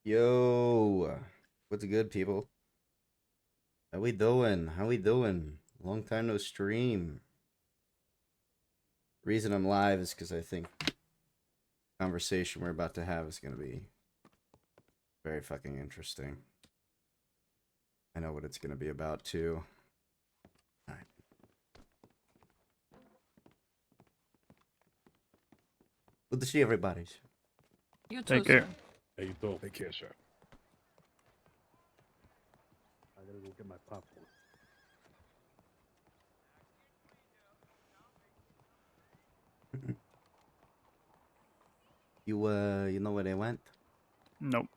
Yo, what's good, people? How we doing? How we doing? Long time no stream. Reason I'm live is because I think the conversation we're about to have is gonna be very fucking interesting. I know what it's gonna be about too. All right. Good to see everybody. You too, Take care. sir. How you doing? Take care, sir. I gotta go get my popcorn. You know where they went? Nope.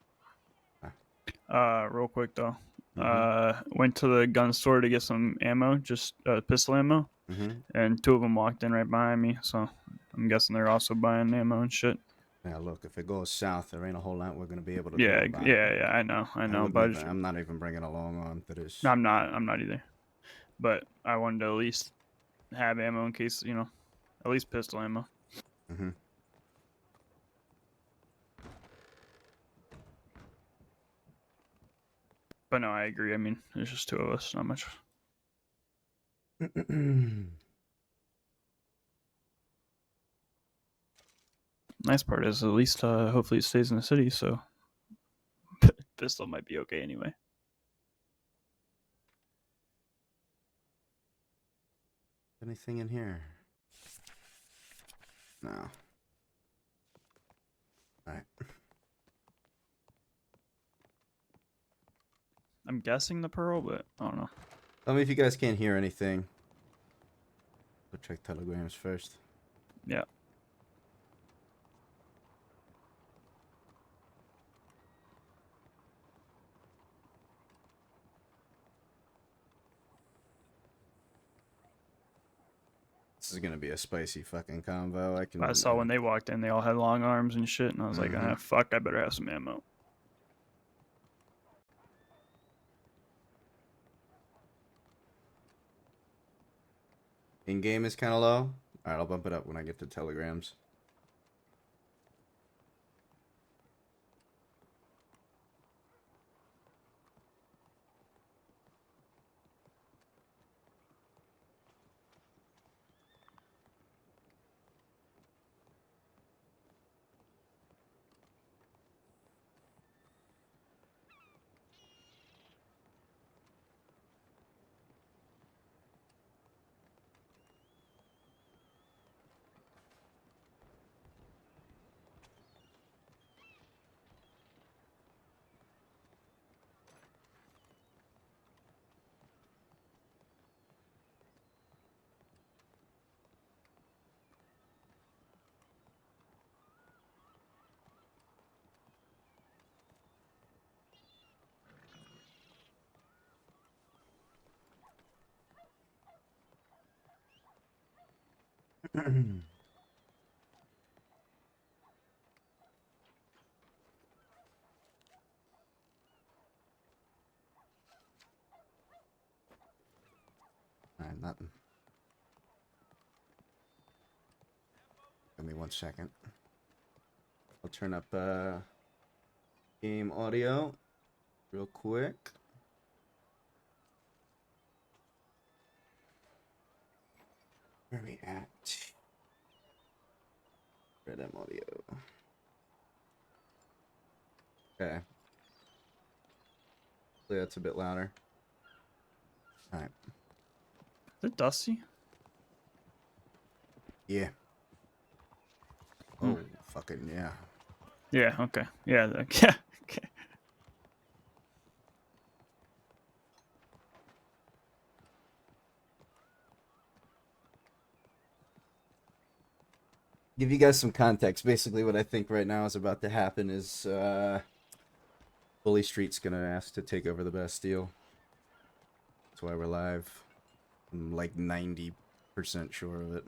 Ah. Real quick though. Mm-hmm. Went to the gun store to get some ammo, just pistol ammo, Mm-hmm. and two of them walked in right behind me. So I'm guessing they're also buying ammo and shit. Yeah, look, if it goes south, there ain't a whole lot we're gonna be able to do Yeah, about it. yeah. I know. But I'm not even bringing along on to this. I'm not. I'm not either. But I wanted to at least have ammo in case at least pistol ammo. Mm-hmm. But no, I agree. I mean, there's just two of us, not much. Nice part is at least hopefully it stays in the city, so pistol might be okay anyway. Anything in here? No. Alright. I'm guessing the Pearl, but I don't know. Tell me if you guys can't hear anything. Go check telegrams first. Yeah. This is gonna be a spicy fucking convo. I saw when they walked in, they all had long arms and shit, and I was like, fuck, I better have some ammo. In-game is kind of low. Alright, I'll bump it up when I get to telegrams. Alright, nothing. Give me 1 second. I'll turn up game audio real quick. Where are we at? Red M audio. Okay. So that's a bit louder. Alright. Is it dusty? Yeah. Oh, fucking yeah. Yeah, okay. Yeah, yeah. Okay. Give you guys some context. Basically, what I think right now is about to happen is Bully Street's gonna ask to take over the Bastille. That's why we're live. I'm like 90% sure of it.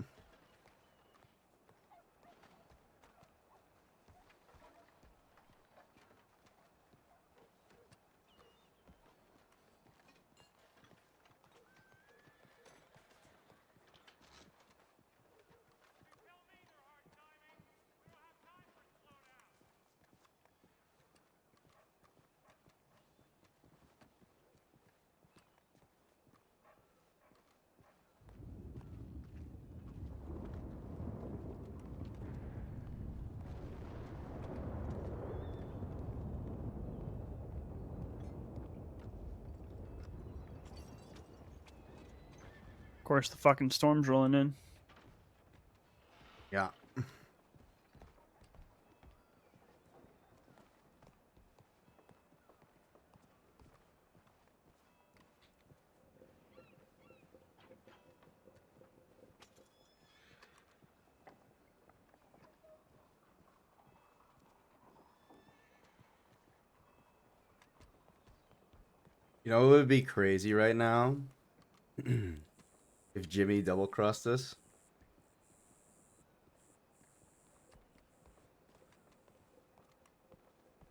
Of course, the fucking storm's rolling in. Yeah. You know, it would be crazy right now if Jimmy double crossed us.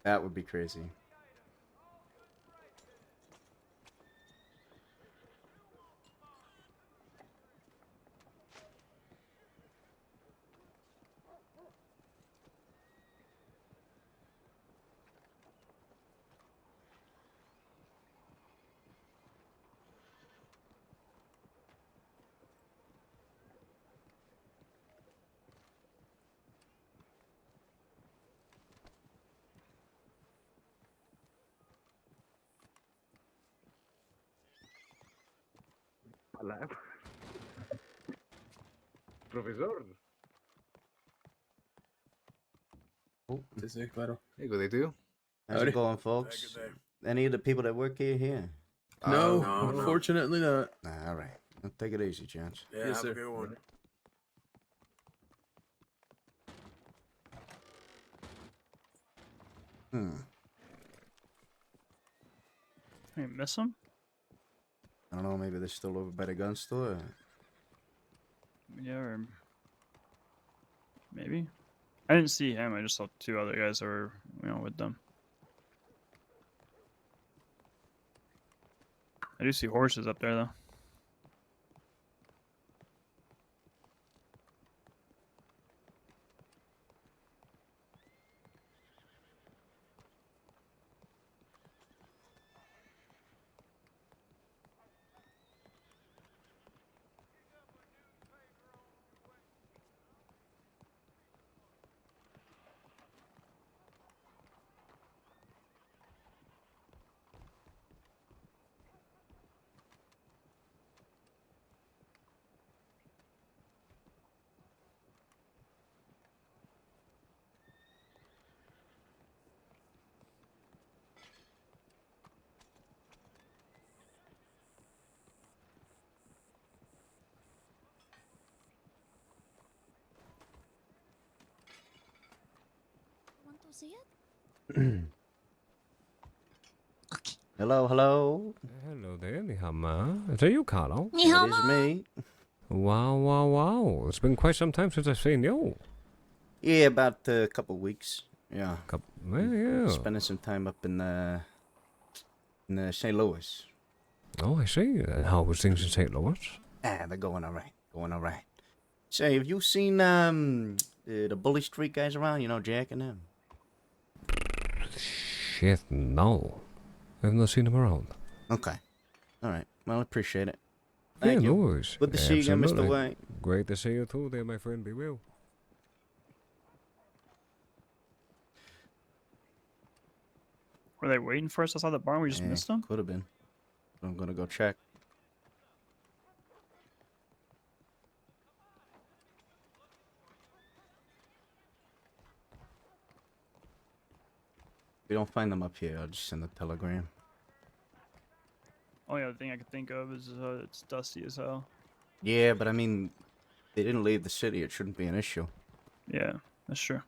That would be crazy. Hola. Profesor. Oh, Sí, sí, claro. Hey, good day to you. how's Howdy. it going, folks? Any of the people that work here? No, no. unfortunately not. Nah, all right. Well, take it easy, gents. Yeah, yes, sir. one. You miss him? I don't know. Maybe they're still over by the gun store. Yeah, or maybe. I didn't see him. I just saw two other guys that were, with them. I do see horses up there, though. Want to see it? Hello, hello. Hello there, ni hao ma. Is that you, Carlo? Ni hao It is ma. me. Wow, wow, wow. It's been quite some time since I've seen you. Yeah, about a couple weeks. Yeah. Well, yeah. Spending some time up in St. Louis. Oh, I see. How was things in St. Louis? Ah, they're going all right. Going all right. Say, have you seen the Bully Street guys around? You know, Jack and them. Shit, no. I've not seen him around. Okay. All right. Well, I appreciate it. Yeah, Thank no you. worries. Good to see you again, Mr. Absolutely. White. Great to see you too there, my friend. Be well. Were they waiting for us outside the barn? We just missed them? Could have been. I'm gonna go check. If we don't find them up here, I'll just send a telegram. Only other thing I could think of is it's dusty as hell. Yeah, but I mean, they didn't leave the city. It shouldn't be an issue. Yeah, that's true.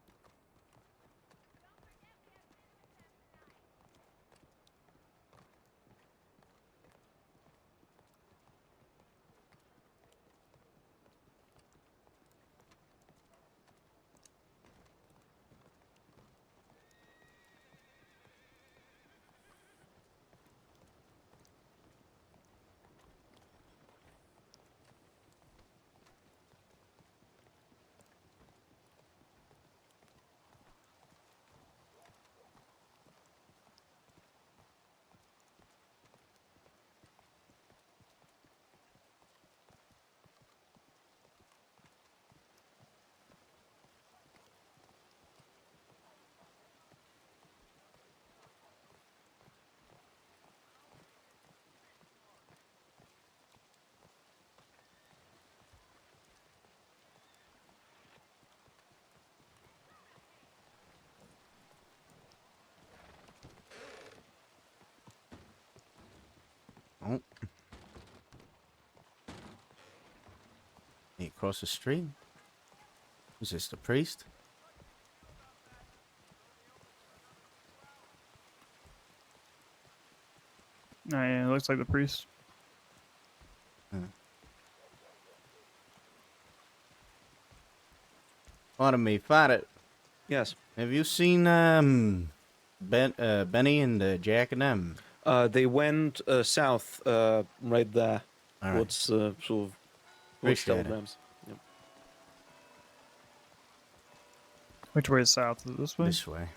He across the street? Is this the priest? Oh, yeah, it looks like the priest. Pardon me, Father. Yes. Have you seen Benny and Jack and them? They went south, right there. All right. Towards sort of towards Appreciate it. telegrams. Yep. Which way is south? Is it this way? This way.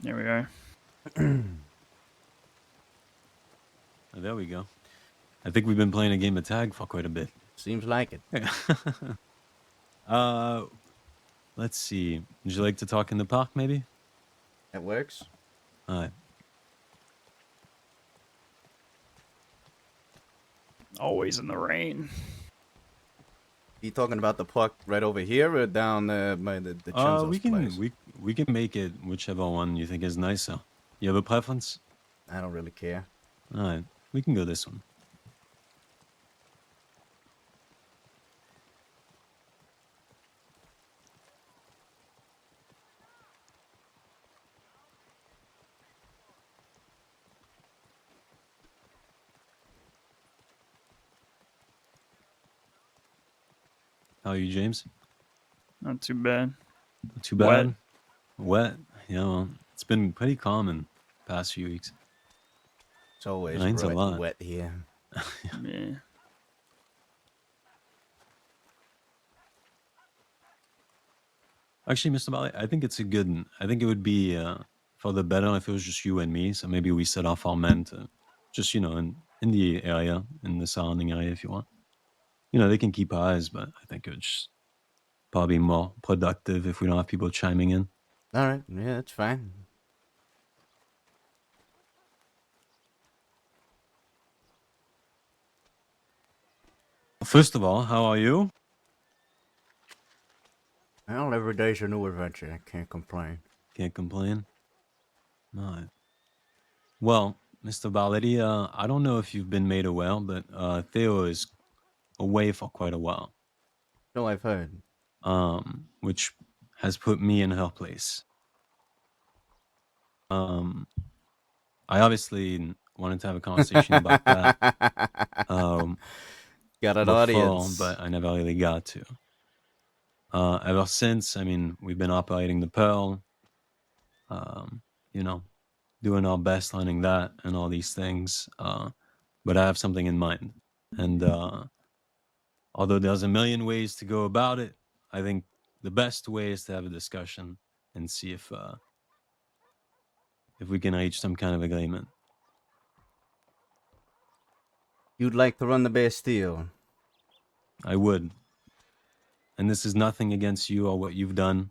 There we are. Oh, there we go. I think we've been playing a game of tag for quite a bit. Seems like it. Let's see. Would you like to talk in the park, maybe? That works. All right. Always in the rain. You talking about the park right over here or down by the Chenzo's we can place? we can make it whichever one you think is nicer. You have a preference? I don't really care. All right. We can go this one. How are you, James? Not too bad. Not too bad. Wet. Yeah, well, it's been pretty calm in the past few weeks. It's always Rains a lot. wet here. Yeah. Actually, Mr. Barletti, I think it's a good. I think it would be for the better if it was just you and me. So maybe we set off our men to just, in the area, in the surrounding area, if you want. They can keep eyes, but I think it would just probably more productive if we don't have people chiming in. All right. Yeah, that's fine. First of all, how are you? Well, every day's a new adventure. I can't complain. Can't complain. No. Well, Mr. Barletti, I don't know if you've been made aware, but Theo is away for quite a while. No, I've heard. Which has put me in her place. I obviously wanted to have a conversation about that. Got an Before, audience. but I never really got to. Ever since, we've been operating the Pearl, doing our best learning that and all these things. But I have something in mind. And although there's a million ways to go about it, I think the best way is to have a discussion and see if we can reach some kind of agreement. You'd like to run the Bastille? I would. And this is nothing against you or what you've done,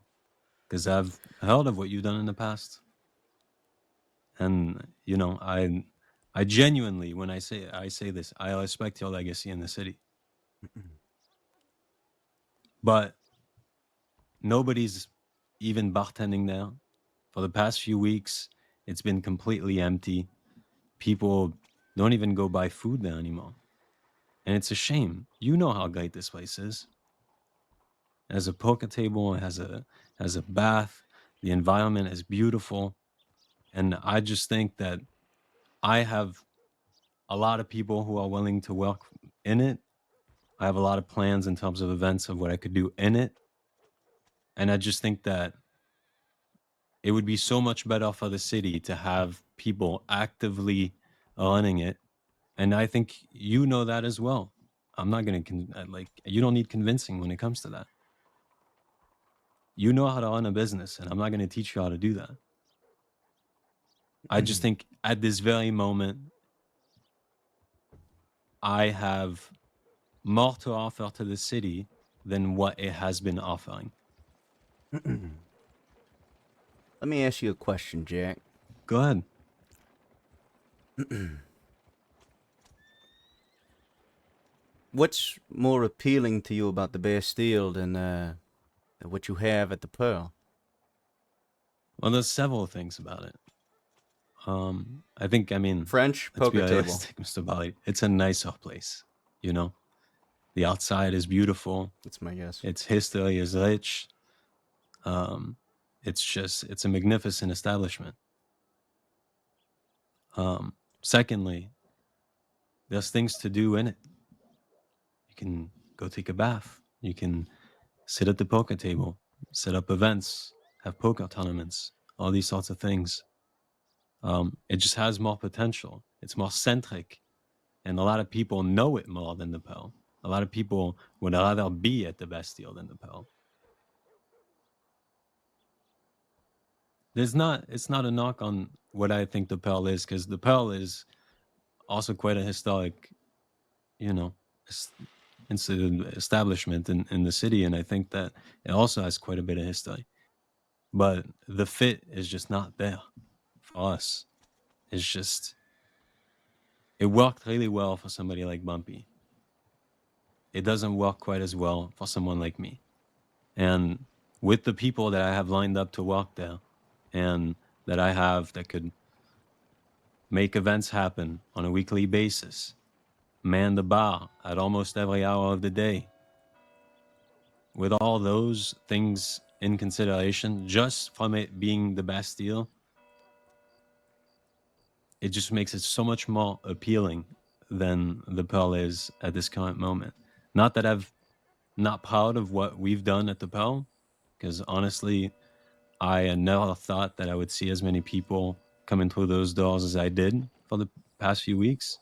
because I've heard of what you've done in the past. And, I genuinely, when I say this, I respect your legacy in the city. But nobody's even bartending there. For the past few weeks, it's been completely empty. People don't even go buy food there anymore. And it's a shame. You know how great this place is. It has a poker table, it has a bath, the environment is beautiful. And I just think that I have a lot of people who are willing to work in it. I have a lot of plans in terms of events of what I could do in it. And I just think that it would be so much better for the city to have people actively running it. And I think you know that as well. I'm not going to, you don't need convincing when it comes to that. You know how to run a business, and I'm not going to teach you how to do that. I just think at this very moment, I have more to offer to the city than what it has been offering. Let me ask you a question, Jack. Go ahead. What's more appealing to you about the Bastille than what you have at the Pearl? Well, there's several things about it. I think, I mean, French let's be poker table. realistic, Mr. Bali. It's a nicer place, you know? The outside is beautiful. That's my guess. Its history is rich. It's a magnificent establishment. Secondly, there's things to do in it. You can go take a bath. You can sit at the poker table, set up events, have poker tournaments, all these sorts of things. It just has more potential. It's more centric. And a lot of people know it more than the Pearl. A lot of people would rather be at the Bastille than the Pearl. It's not a knock on what I think the Pearl is, because the Pearl is also quite a historic, establishment in the city, and I think that it also has quite a bit of history. But the fit is just not there for us. It's just, it worked really well for somebody like Bumpy. It doesn't work quite as well for someone like me. And with the people that I have lined up to work there, and that I have that could make events happen on a weekly basis, man the bar at almost every hour of the day, with all those things in consideration, just from it being the Bastille, it just makes it so much more appealing than the Pearl is at this current moment. Not that I'm not proud of what we've done at the Pearl, because honestly, I never thought that I would see as many people coming through those doors as I did for the past few weeks.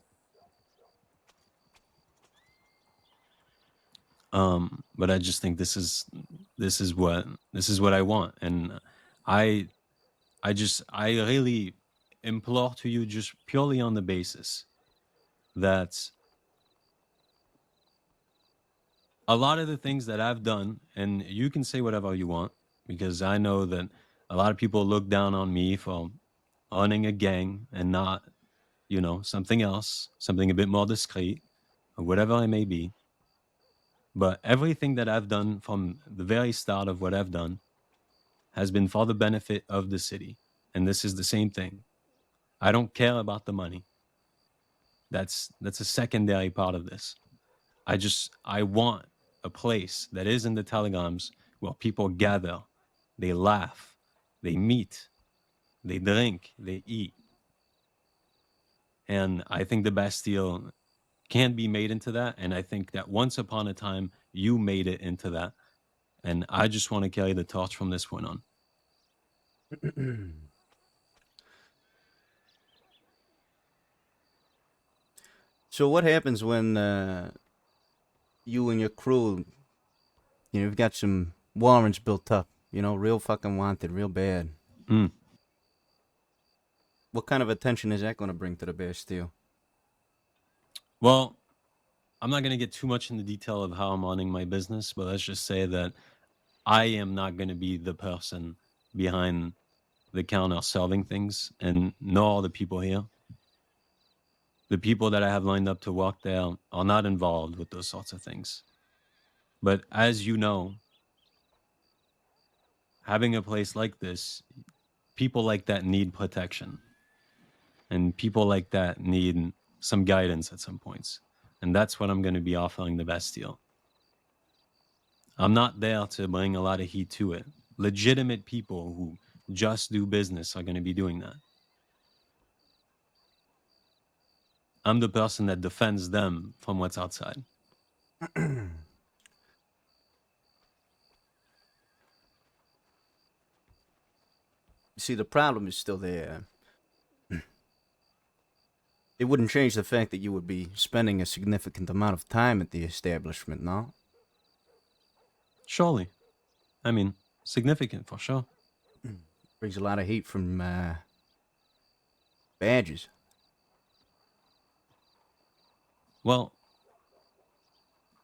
But I just think this is what I want, and I really implore to you, just purely on the basis that a lot of the things that I've done, and you can say whatever you want, because I know that a lot of people look down on me for owning a gang and not, something else, something a bit more discreet, or whatever it may be. But everything that I've done from the very start of what I've done has been for the benefit of the city. And this is the same thing. I don't care about the money. That's a secondary part of this. I want a place that is in the telegrams where people gather, they laugh, they meet, they drink, they eat. And I think the Bastille can be made into that. And I think that once upon a time, you made it into that. And I just want to carry the torch from this point on. So what happens when you and your crew, you've got some warrants built up, real fucking wanted, real bad. What kind of attention is that going to bring to the Bastille? Well, I'm not going to get too much into detail of how I'm running my business, but let's just say that I am not going to be the person behind the counter serving things, and nor the people here. The people that I have lined up to work there are not involved with those sorts of things. But as you know, having a place like this, people like that need protection. And people like that need some guidance at some points. And that's what I'm going to be offering the Bastille. I'm not there to bring a lot of heat to it. Legitimate people who just do business are going to be doing that. I'm the person that defends them from what's outside. See, the problem is still there. It wouldn't change the fact that you would be spending a significant amount of time at the establishment, no? Surely. I mean, significant for sure. Brings a lot of heat from badges. Well,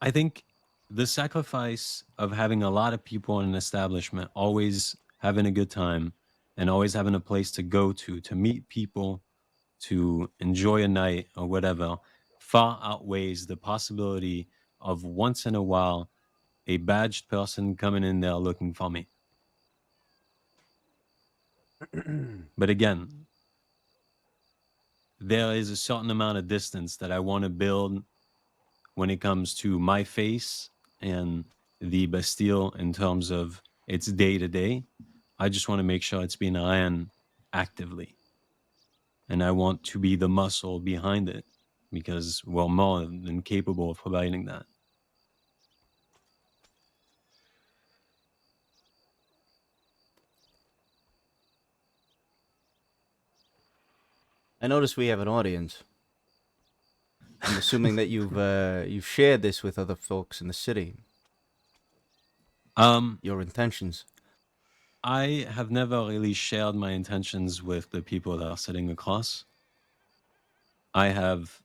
I think the sacrifice of having a lot of people in an establishment, always having a good time, and always having a place to go to meet people, to enjoy a night or whatever, far outweighs the possibility of once in a while a badged person coming in there looking for me. But again, there is a certain amount of distance that I want to build when it comes to my face and the Bastille in terms of its day to day. I just want to make sure it's being ran actively. And I want to be the muscle behind it because we're more than capable of providing that. I notice we have an audience. I'm assuming that you've shared this with other folks in the city. Your intentions. I have never really shared my intentions with the people that are sitting across. I have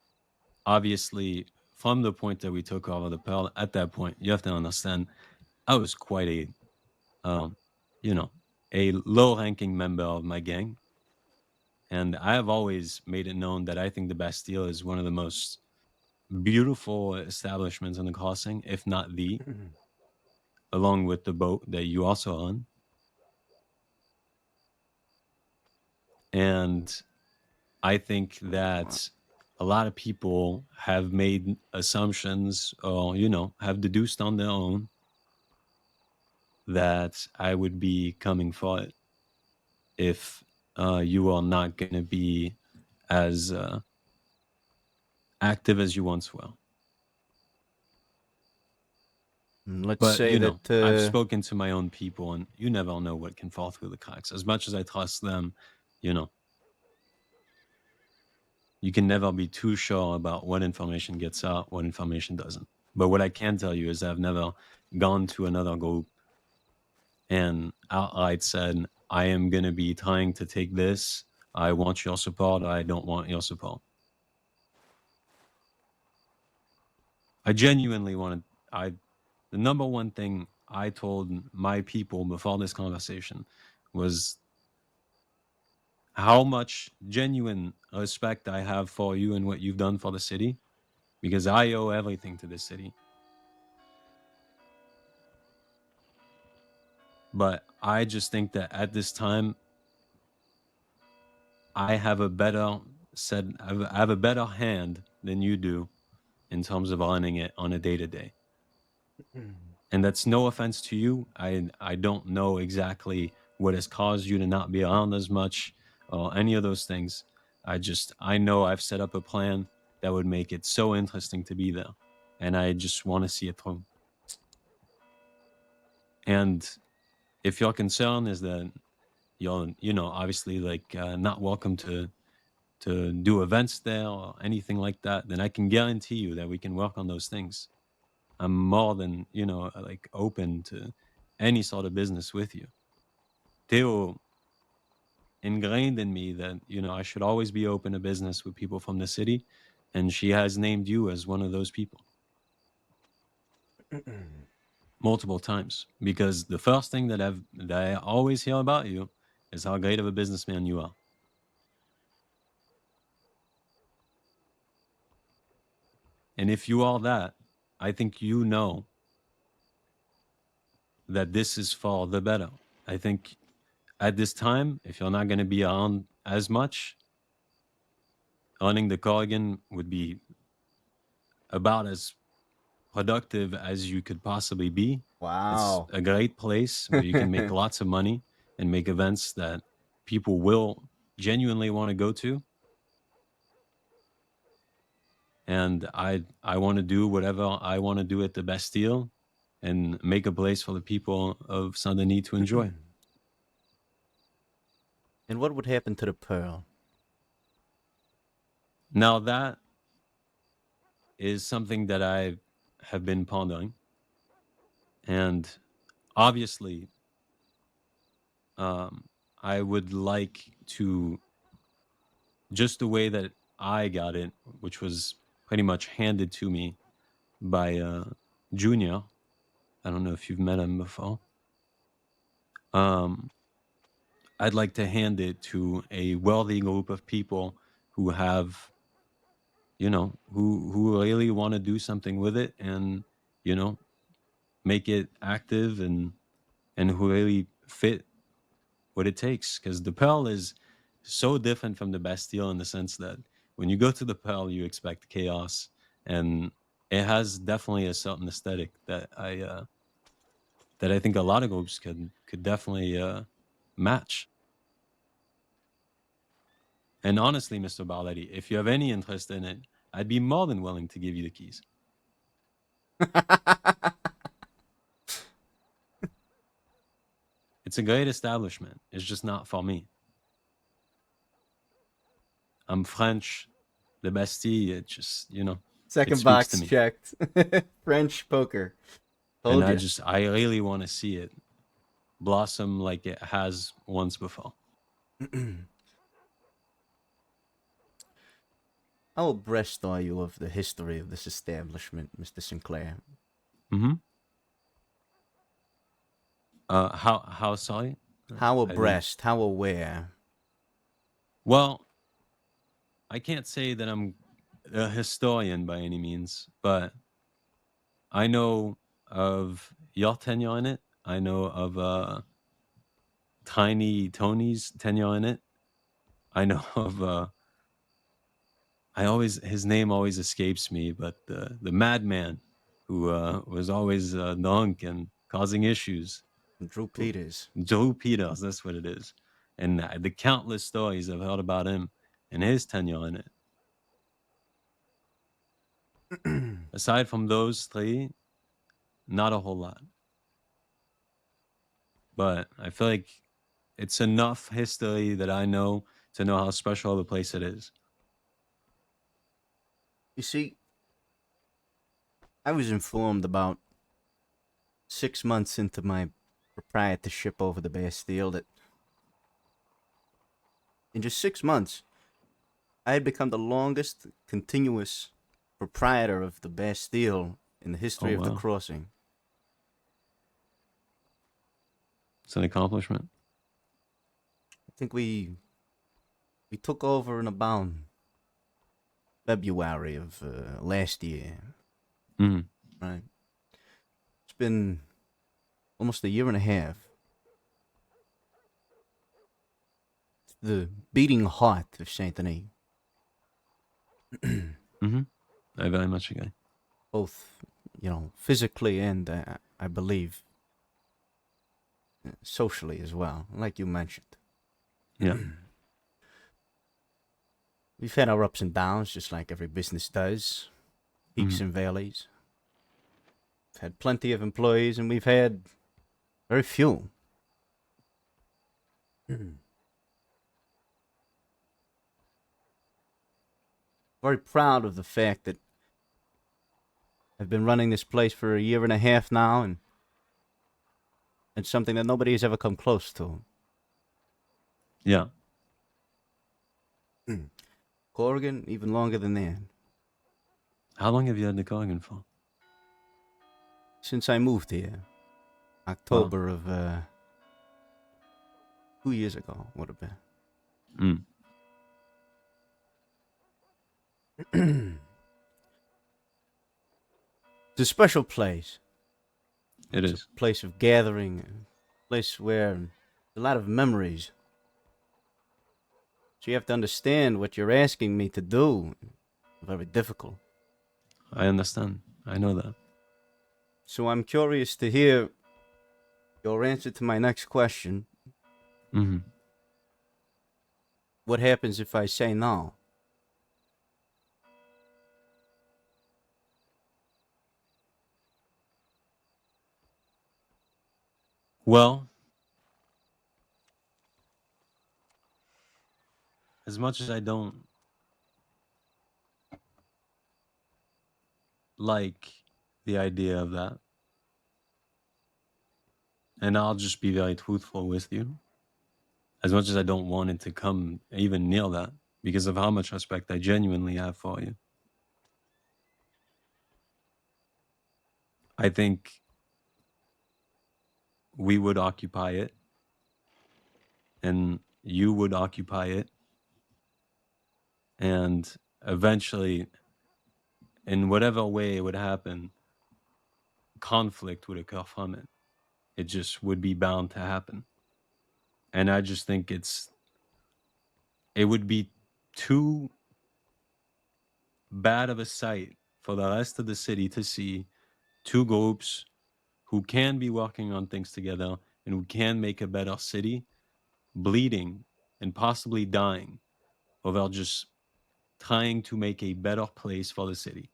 obviously, from the point that we took over the Pearl, at that point, you have to understand, I was quite a, a low-ranking member of my gang. And I have always made it known that I think the Bastille is one of the most beautiful establishments in the crossing, if not the, along with the boat that you also own. And I think that a lot of people have made assumptions or, have deduced on their own that I would be coming for it if you are not going to be as active as you once were. Let's But, say that I've spoken to my own people, and you never know what can fall through the cracks. As much as I trust them, you can never be too sure about what information gets out, what information doesn't. But what I can tell you is I've never gone to another group and outright said, I am going to be trying to take this. I want your support. I don't want your support. I genuinely wanted, the number one thing I told my people before this conversation was how much genuine respect I have for you and what you've done for the city, because I owe everything to this city. But I just think that at this time, I have a better I have a better hand than you do in terms of running it on a day to day. And that's no offense to you. I don't know exactly what has caused you to not be around as much or any of those things. I know I've set up a plan that would make it so interesting to be there. And I just want to see it through. And if your concern is that you're, obviously like not welcome to do events there or anything like that, then I can guarantee you that we can work on those things. I'm more than, like open to any sort of business with you. Theo ingrained in me that, I should always be open to business with people from the city. And she has named you as one of those people multiple times, because the first thing that I always hear about you is how great of a businessman you are. And if you are that, I think you know that this is for the better. I think at this time, if you're not going to be on as much, owning the Corrigan would be about as productive as you could possibly be. wow. It's a great place where you can make lots of money and make events that people will genuinely want to go to. And I want to do whatever I want to do at the Bastille and make a place for the people of Saint Denis to enjoy. And what would happen to the Pearl? Now that is something that I have been pondering. And obviously, I would like to, just the way that I got it, which was pretty much handed to me by Junior. I don't know if you've met him before. I'd like to hand it to a wealthy group of people who have who really want to do something with it and, make it active and who really fit what it takes. Because the Pearl is so different from the Bastille in the sense that when you go to the Pearl, you expect chaos, and it has definitely a certain aesthetic that I think a lot of groups could definitely match. And honestly, Mr. Barletti, if you have any interest in it, I'd be more than willing to give you the keys. It's a great establishment. It's just not for me. I'm French. The Bastille, it just, it Second speaks to box me. checked. French poker. And Told ya. I really want to see it blossom like it has once before. How abreast are you of the history of this establishment, Mr. Sinclair? Mm-hmm. How sorry? How I didn't- abreast? How aware? Well, I can't say that I'm a historian by any means, but I know of your tenure in it. I know of Tiny Tony's tenure in it. I know of his name always escapes me, but the madman who was always drunk and causing issues. Drew Peters. Joe Peters, that's what it is. And the countless stories I've heard about him and his tenure in it. Aside from those three, not a whole lot. But I feel like it's enough history that I know to know how special of a place it is. You see, I was informed about 6 months into my proprietorship over the Bastille that in just 6 months, I had become the longest continuous proprietor of the Bastille in the history Oh, of the wow. crossing. It's an accomplishment. I think we took over in about February of last year, Mm. right? It's been almost a year and a half. It's the beating heart of Saint Denis. Mm-hmm. I very much agree. Both, physically and I believe socially as well, like you mentioned. Yeah. We've had our ups and downs, just like every business does, peaks Mhm. and valleys. We've had plenty of employees, and we've had very few. Very proud of the fact that I've been running this place for a year and a half now, and it's something that nobody has ever come close to. Yeah. Corrigan, even longer than that. How long have you had the Corrigan for? Since I moved here, October of 2 years ago, would have been. Mm. It's a special place. It It's is. a place of gathering, a place where a lot of memories. So you have to understand what you're asking me to do. Very difficult. I understand. I know that. So I'm curious to hear your answer to my next question. Mm-hmm. What happens if I say no? Well, as much as I don't like the idea of that, and I'll just be very truthful with you, as much as I don't want it to come even near that, because of how much respect I genuinely have for you, I think we would occupy it, and you would occupy it, and eventually in whatever way it would happen, conflict would occur from it. It just would be bound to happen. And I just think it would be too bad of a sight for the rest of the city to see two groups who can be working on things together and who can make a better city bleeding and possibly dying over just trying to make a better place for the city.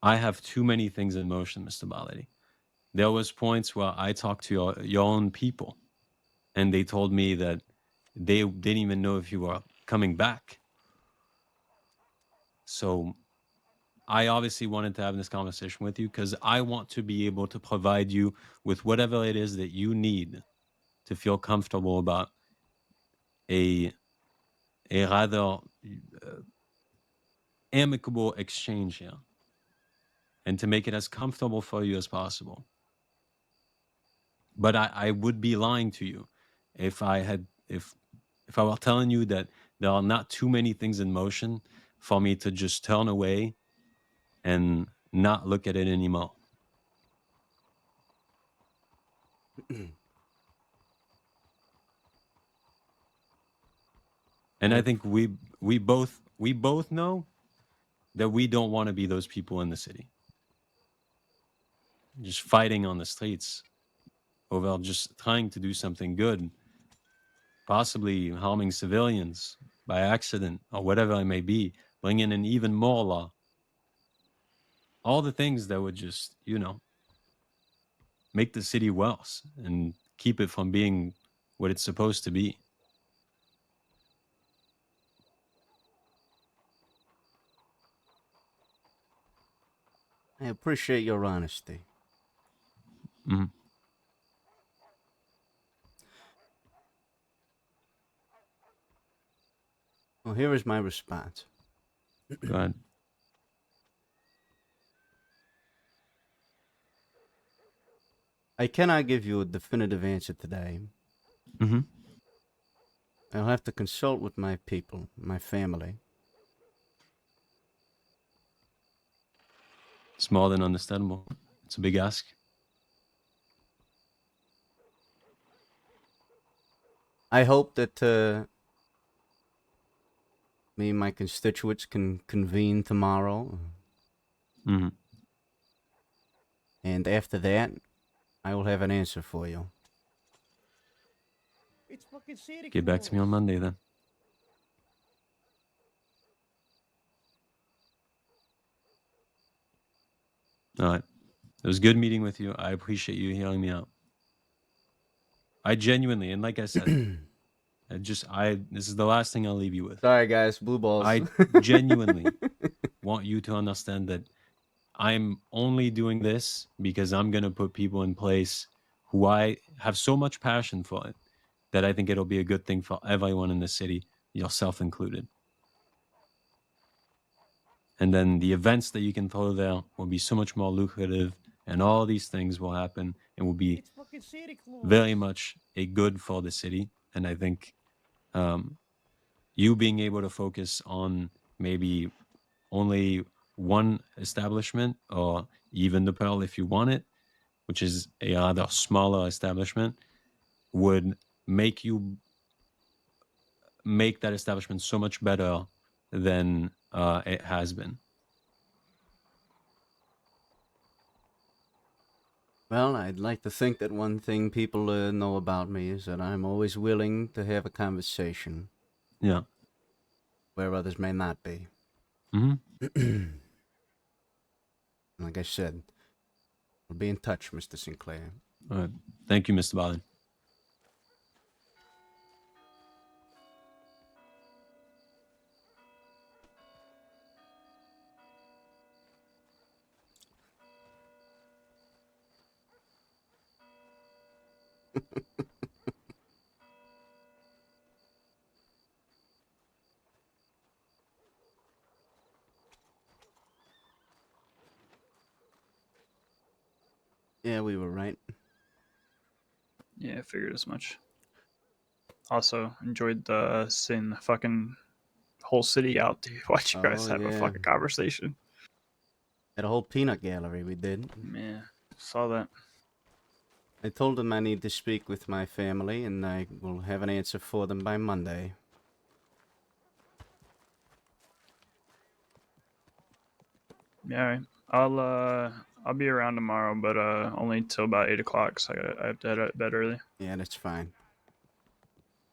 I have too many things in motion, Mr. Barletti. There was points where I talked to your own people, and they told me that they didn't even know if you were coming back. So I obviously wanted to have this conversation with you because I want to be able to provide you with whatever it is that you need to feel comfortable about a rather amicable exchange here, and to make it as comfortable for you as possible. But I would be lying to you if I were telling you that there are not too many things in motion for me to just turn away and not look at it anymore. And I think we both know that we don't want to be those people in the city, just fighting on the streets over just trying to do something good, possibly harming civilians by accident or whatever it may be, bringing in even more law. All the things that would just, make the city worse and keep it from being what it's supposed to be. I appreciate your honesty. Mhm. Well, here is my response. Go ahead. I cannot give you a definitive answer today. Mm-hmm. I'll have to consult with my people, my family. It's more than understandable. It's a big ask. I hope that me and my constituents can convene tomorrow. Mm-hmm. And after that, I will have an answer for you. Get back to me on Monday then. All right. It was good meeting with you. I appreciate you hearing me out. I genuinely, and like I said, this is the last thing I'll leave you with. Sorry, guys, blue balls. I genuinely want you to understand that I'm only doing this because I'm going to put people in place who I have so much passion for it that I think it'll be a good thing for everyone in the city, yourself included. And then the events that you can throw there will be so much more lucrative, and all these things will happen and will be very much a good for the city. And I think you being able to focus on maybe only one establishment, or even the Pearl if you want it, which is a rather smaller establishment, would make that establishment so much better than it has been. Well, I'd like to think that one thing people know about me is that I'm always willing to have a conversation Yeah. where others may not be. Mm-hmm. Like I said, we'll be in touch, Mr. Sinclair. All right. Thank you, Mr. Ballard. Yeah, we were right. Yeah, I figured as much. Also, enjoyed seeing the fucking whole city out to watch you guys Oh, have a yeah. fucking conversation. At a whole peanut gallery we did. Yeah, saw that. I told them I need to speak with my family, and I will have an answer for them by Monday. Yeah, all right. I'll be around tomorrow, but only till about 8 o'clock. So I have to head out bed early. Yeah, that's fine.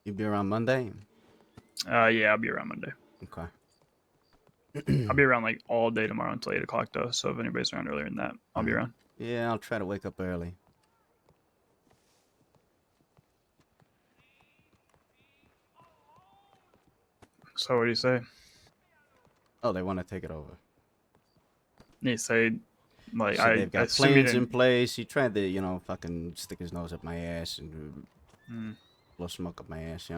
You be around Monday? Yeah, I'll be around Monday. Okay. I'll be around like all day tomorrow until 8 o'clock though. So if anybody's around earlier than that, I'll be around. Yeah, I'll try to wake up early. So what do you say? Oh, they want to take it over. You say, like So I they've got assume you plans in didn't. place. He tried to, fucking stick his nose up my ass and Hmm. blow smoke up my ass,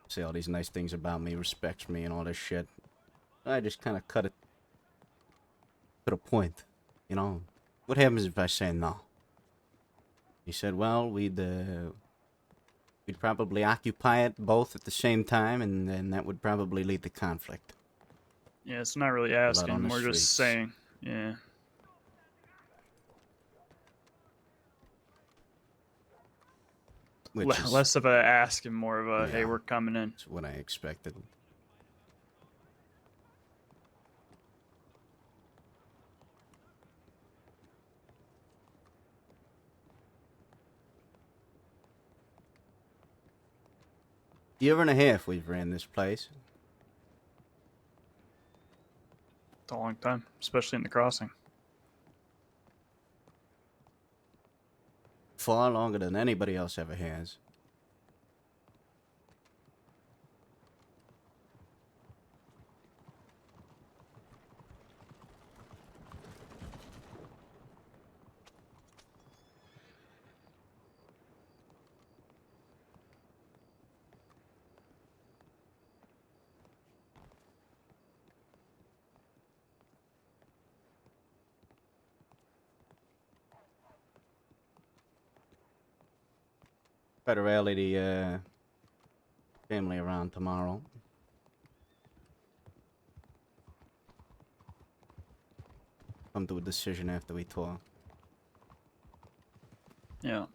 say all these nice things about me, respects me, and all this shit. I just kind of cut it to the point, What happens if I say no? He said, well, we'd probably occupy it both at the same time, and then that would probably lead to conflict. Yeah, it's not really on asking, the more streets. just saying. Yeah. Which is Less of a ask and more of a hey, Yeah. we're coming in. what I expected. Year and a half we've ran this place. It's a long time, especially in the crossing. Far longer than anybody else ever has. Try to rally the family around tomorrow. Come to a decision after we talk. Yeah.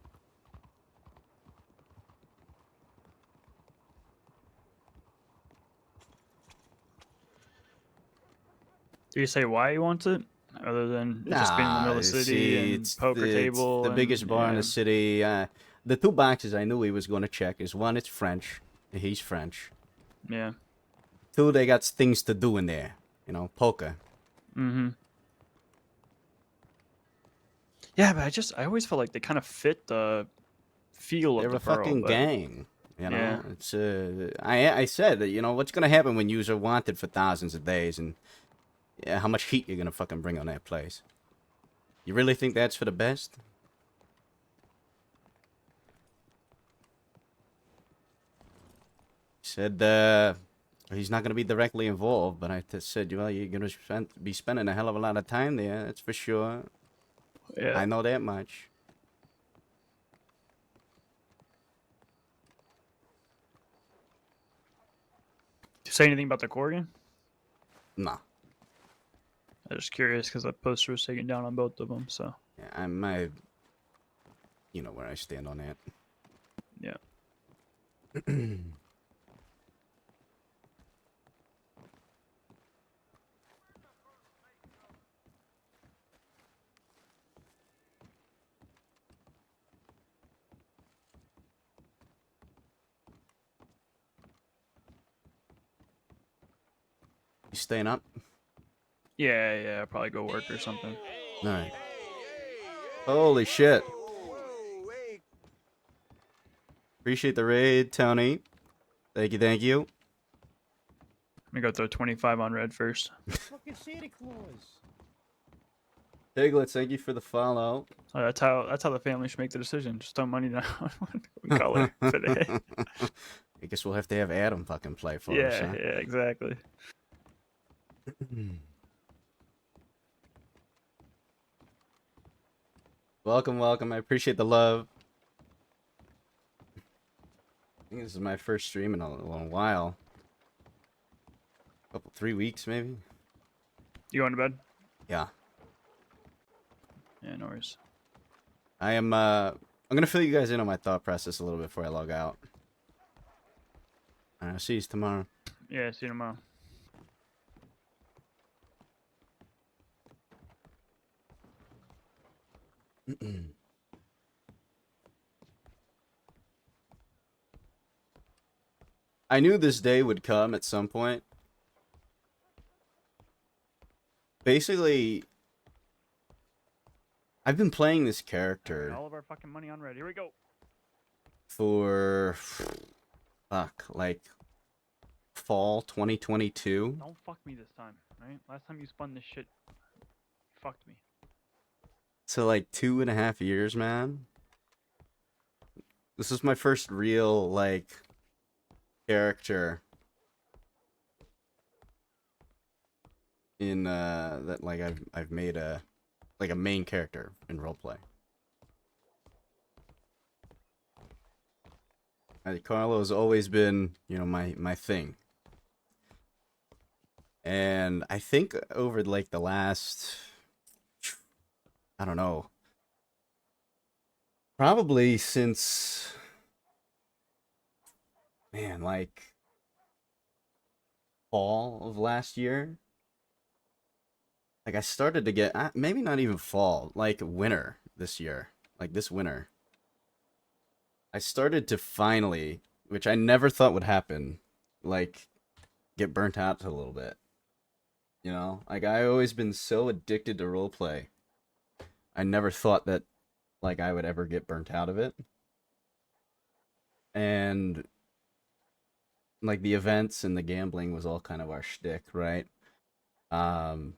Do you say why he wants it, other than it just being in the middle of the city see, and it's poker table? the and, biggest bar in yeah. the city. The two boxes I knew he was going to check is one, it's French. He's French. Yeah. Two, they got things to do in there. Poker. Mm-hmm. Yeah, but I always felt like they kind of fit the feel They're of the a borough. fucking But gang. Yeah. It's I said that what's gonna happen when yous are wanted for thousands of days, and how much heat you're gonna fucking bring on that place. You really think that's for the best? He said he's not gonna be directly involved, but I said, well, you're gonna be spending a hell of a lot of time there, that's for sure. Yeah. I know that much. Do you say anything about the Corrigan? Nah. I'm just curious because that poster was taken down on both of them. So Yeah, you know where I stand on that. yeah. You staying up? Yeah. I'll probably go work or something. All right. Holy shit. Appreciate the raid, Tony. Thank you. Let me go throw 25 on red first. Fucking Santa Claus. Piglets, thank you for the follow. Oh, that's how the family should make the decision. Just throw money down one color today. I guess we'll have to have Adam fucking play for us, Yeah, huh? exactly. Welcome. I appreciate the love. think this is my first stream in a long while. 3 weeks maybe. You going to bed? Yeah. Yeah, no worries. I'm gonna fill you guys in on my thought process a little bit before I log out. Alright, I'll see you tomorrow. Yeah, see you tomorrow. I knew this day would come at some point. Basically, I've been playing this character All of our fucking money on red. Here we go. for like fall 2022. Don't fuck me this time, right? Last time you spun this shit, you fucked me. So like 2.5 years, man. This is my first real like character in that like I've made a main character in roleplay. Carlo has always been, you know, my thing. And I think over like the last, I don't know, probably since, man, like fall of last year, like I started to get, maybe not even fall, like winter this year, like this winter. I started to finally, which I never thought would happen, like get burnt out a little bit. You know, like I always been so addicted to roleplay. I never thought that like I would ever get burnt out of it. And like the events and the gambling was all kind of our shtick, right? And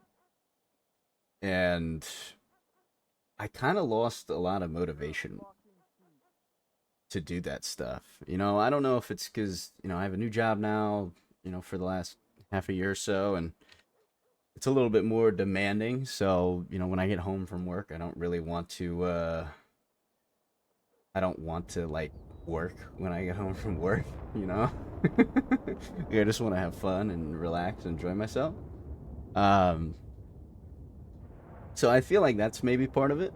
I kind of lost a lot of motivation to do that stuff. You know, I don't know if it's because, you know, I have a new job now, you know, for the last half a year or so, and it's a little bit more demanding. So, you know, when I get home from work, I don't really want to, I don't want to, like, work when I get home from work, you know? I just want to have fun and relax and enjoy myself. So I feel like that's maybe part of it.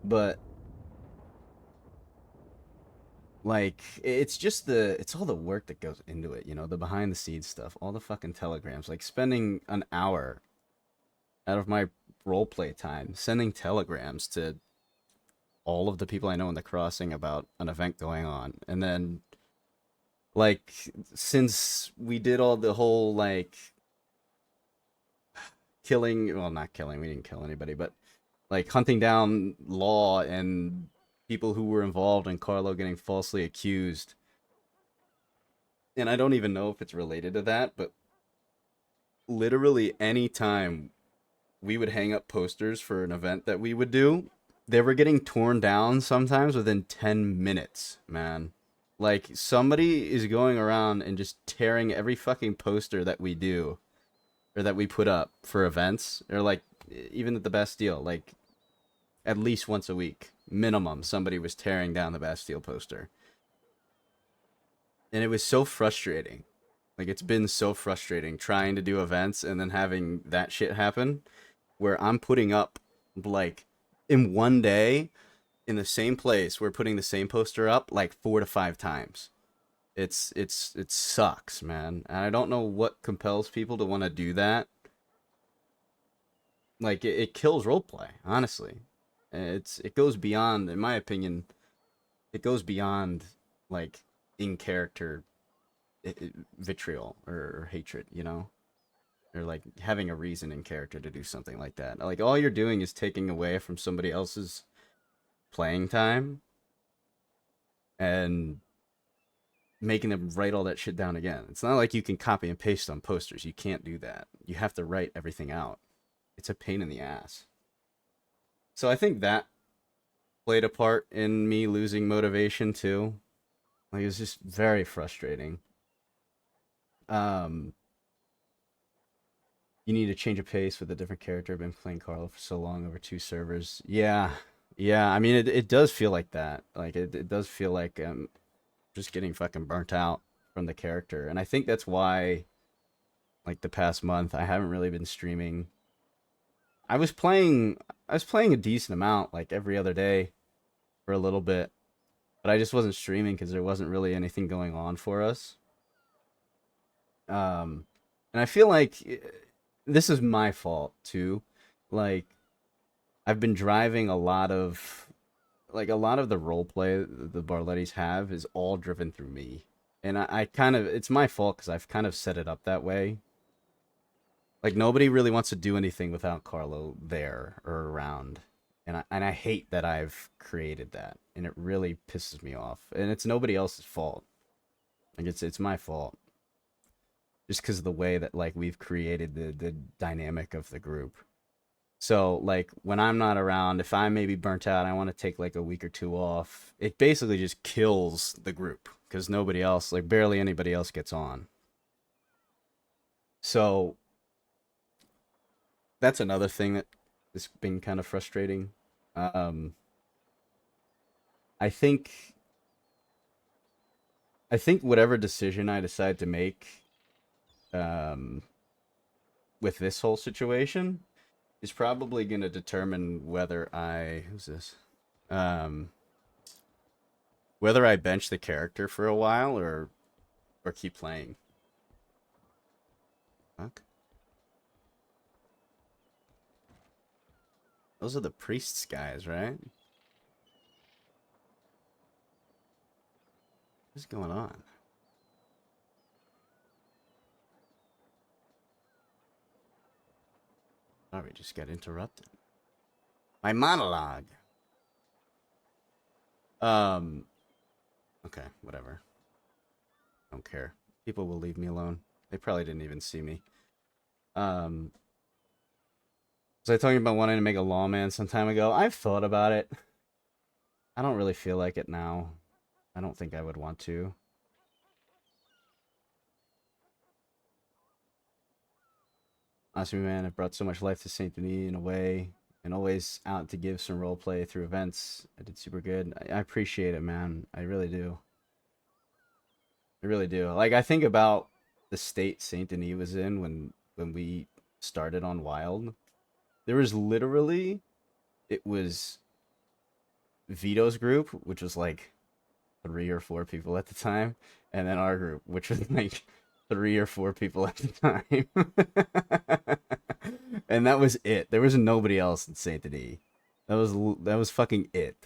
But like it's all the work that goes into it, you know, the behind the scenes stuff, all the fucking telegrams, like spending an hour out of my role play time sending telegrams to all of the people I know in the crossing about an event going on. And then like since we did all the whole like killing, well, not killing, we didn't kill anybody, but like hunting down Law and people who were involved in Carlo getting falsely accused. And I don't even know if it's related to that, but literally any time we would hang up posters for an event that we would do, they were getting torn down sometimes within 10 minutes, man. Like somebody is going around and just tearing every fucking poster that we do or that we put up for events, or like even at the Bastille, like at least once a week minimum somebody was tearing down the Bastille poster. And it was so frustrating. Like it's been so frustrating trying to do events and then having that shit happen where I'm putting up like in one day in the same place we're putting the same poster up like 4 to 5 times. It sucks, man. And I don't know what compels people to want to do that. Like it kills roleplay, honestly. It goes beyond, in my opinion, it goes beyond like in character vitriol or hatred, you know, or like having a reason in character to do something like that. Like all you're doing is taking away from somebody else's playing time and making them write all that shit down again. It's not like you can copy and paste on posters. You can't do that. You have to write everything out. It's a pain in the ass. So I think that played a part in me losing motivation too. Like it's just very frustrating. You need to change a pace with a different character. I've been playing Carlo for so long over 2 servers. Yeah. I mean, it does feel like that. Like it does feel like just getting fucking burnt out from the character. And I think that's why, like, the past month, I haven't really been streaming. I was playing a decent amount, like, every other day for a little bit, but I just wasn't streaming because there wasn't really anything going on for us. And I feel like this is my fault too. Like, I've been driving a lot of the role play the Barlettis have is all driven through me. And I kind of, it's my fault because I've kind of set it up that way. Like, nobody really wants to do anything without Carlo there or around. And I hate that I've created that. And it really pisses me off. And it's nobody else's fault. Like, it's my fault. Just because of the way that, like, we've created the dynamic of the group. So, like, when I'm not around, if I may be burnt out, I want to take, like, a week or two off, it basically just kills the group. Because nobody else, like, barely anybody else gets on. So, that's another thing that has been kind of frustrating. I think whatever decision I decide to make with this whole situation is probably going to determine whether who's this? Whether I bench the character for a while or keep playing. Fuck. Those are the priests guys, right? What's going on? Oh, we just got interrupted. My monologue. Okay, whatever. Don't care. People will leave me alone. They probably didn't even see me. Was I talking about wanting to make a lawman some time ago? I've thought about it. I don't really feel like it now. I don't think I would want to. Honestly, man, it brought so much life to Saint Denis in a way, and always out to give some role play through events. I did super good. I appreciate it, man. I really do. I really do. Like, I think about the state Saint Denis was in when we started on Wild. There was literally, it was Vito's group, which was like 3 or 4 people at the time, and then our group, which was like 3 or 4 people at the time. And that was it. There was nobody else in Saint Denis. That was fucking it.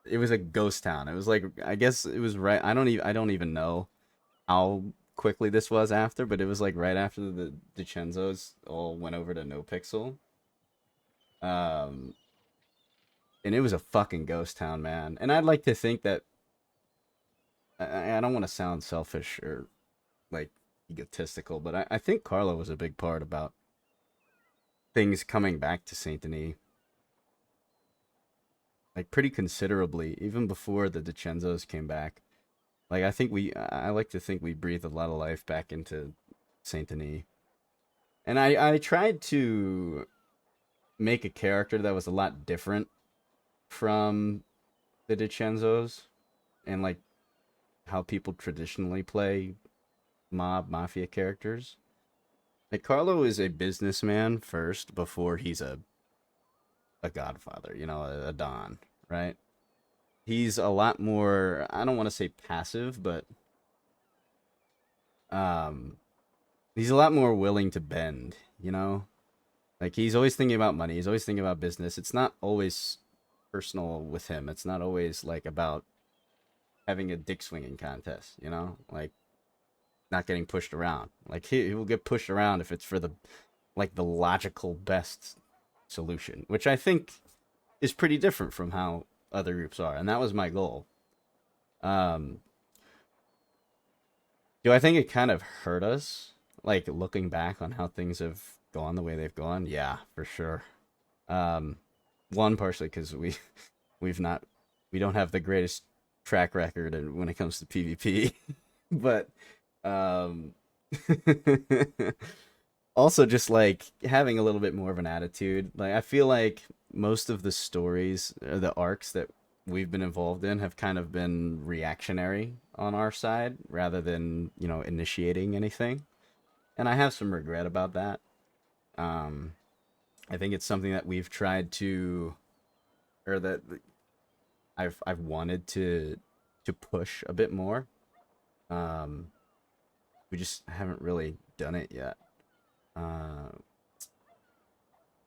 It was a ghost town. It was like, I guess it was right. I don't even know how quickly this was after, but it was like right after the DiCenzos all went over to No Pixel. And it was a fucking ghost town, man. And I'd like to think that I don't want to sound selfish or like egotistical, but I think Carlo was a big part about things coming back to Saint Denis. Like, pretty considerably, even before the DiCenzos came back. Like, I like to think we breathed a lot of life back into Saint Denis. And I tried to make a character that was a lot different from the DiCenzos and, like, how people traditionally play mafia characters. Like, Carlo is a businessman first before he's a godfather, you know, a don, right? He's a lot more, I don't want to say passive, but he's a lot more willing to bend, you know? Like, he's always thinking about money, he's always thinking about business. It's not always personal with him. It's not always like about having a dick swinging contest, you know? Like, not getting pushed around. Like, he will get pushed around if it's for the logical best solution, which I think is pretty different from how other groups are, and that was my goal. Do I think it kind of hurt us, like, looking back on how things have gone the way they've gone? Yeah, for sure. One, partially because we don't have the greatest track record when it comes to PvP, but also just like having a little bit more of an attitude. Like, I feel like most of the stories, or the arcs that we've been involved in have kind of been reactionary on our side rather than, you know, initiating anything. And I have some regret about that. Um, I think it's something that we've tried to, or that I've wanted to push a bit more. Um, we just haven't really done it yet. To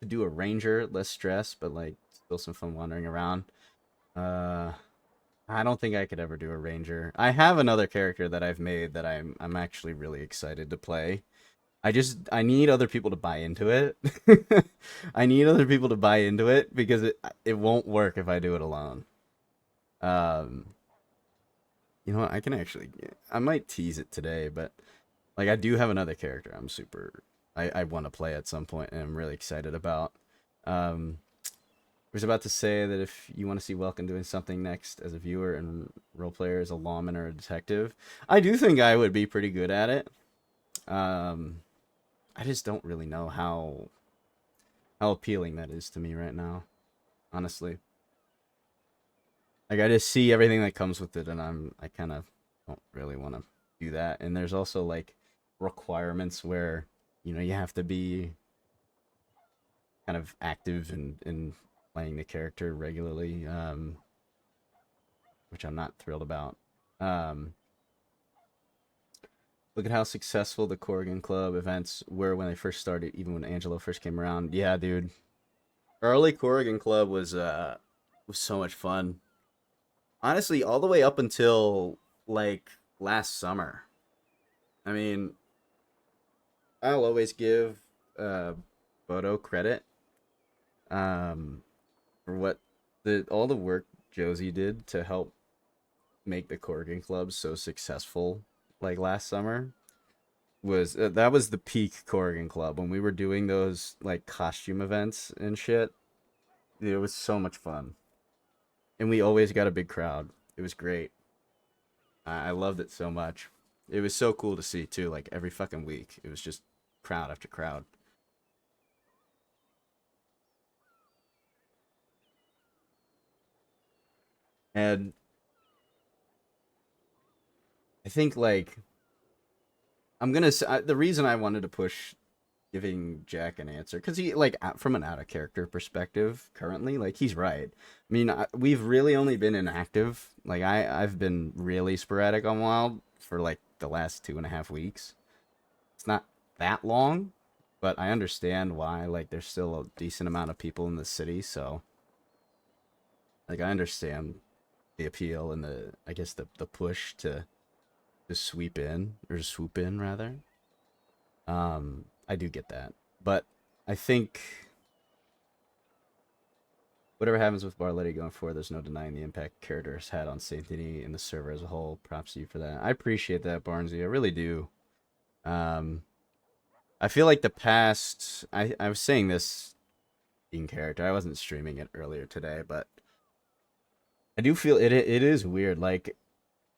do a ranger, less stress, but like still some fun wandering around. Uh, I don't think I could ever do a ranger. I have another character that I've made that I'm actually really excited to play. I need other people to buy into it. I need other people to buy into it because it won't work if I do it alone. Um, you know what? I might tease it today, but like I do have another character I want to play at some point and I'm really excited about. I was about to say that if you want to see Welkin doing something next as a viewer and role player as a lawman or a detective, I do think I would be pretty good at it. I just don't really know how appealing that is to me right now, honestly. Like I just see everything that comes with it, and I kind of don't really want to do that. And there's also like requirements where you have to be kind of active in playing the character regularly, which I'm not thrilled about. Look at how successful the Corrigan Club events were when they first started, even when Angelo first came around. Yeah, dude. Early Corrigan Club was so much fun. Honestly, all the way up until like last summer. I mean, I'll always give Bodo credit for what all the work Josie did to help make the Corrigan Club so successful like last summer. That was the peak Corrigan Club when we were doing those like costume events and shit. It was so much fun, and we always got a big crowd. It was great. I loved it so much. It was so cool to see too. Like every fucking week, it was just crowd after crowd. And I think like the reason I wanted to push giving Jack an answer because he like from an out of character perspective currently like he's right. I mean we've really only been inactive. Like I've been really sporadic on Wild for like the last 2.5 weeks. It's not that long, but I understand why. Like there's still a decent amount of people in the city, so like I understand the appeal and I guess the push to sweep in or swoop in rather. I do get that. But I think whatever happens with Barletti going forward, there's no denying the impact character has had on Saint Denis and the server as a whole. Props to you for that. I appreciate that, Barnesy. I really do. I feel like the past I was saying this in character. I wasn't streaming it earlier today, but I do feel it is weird. Like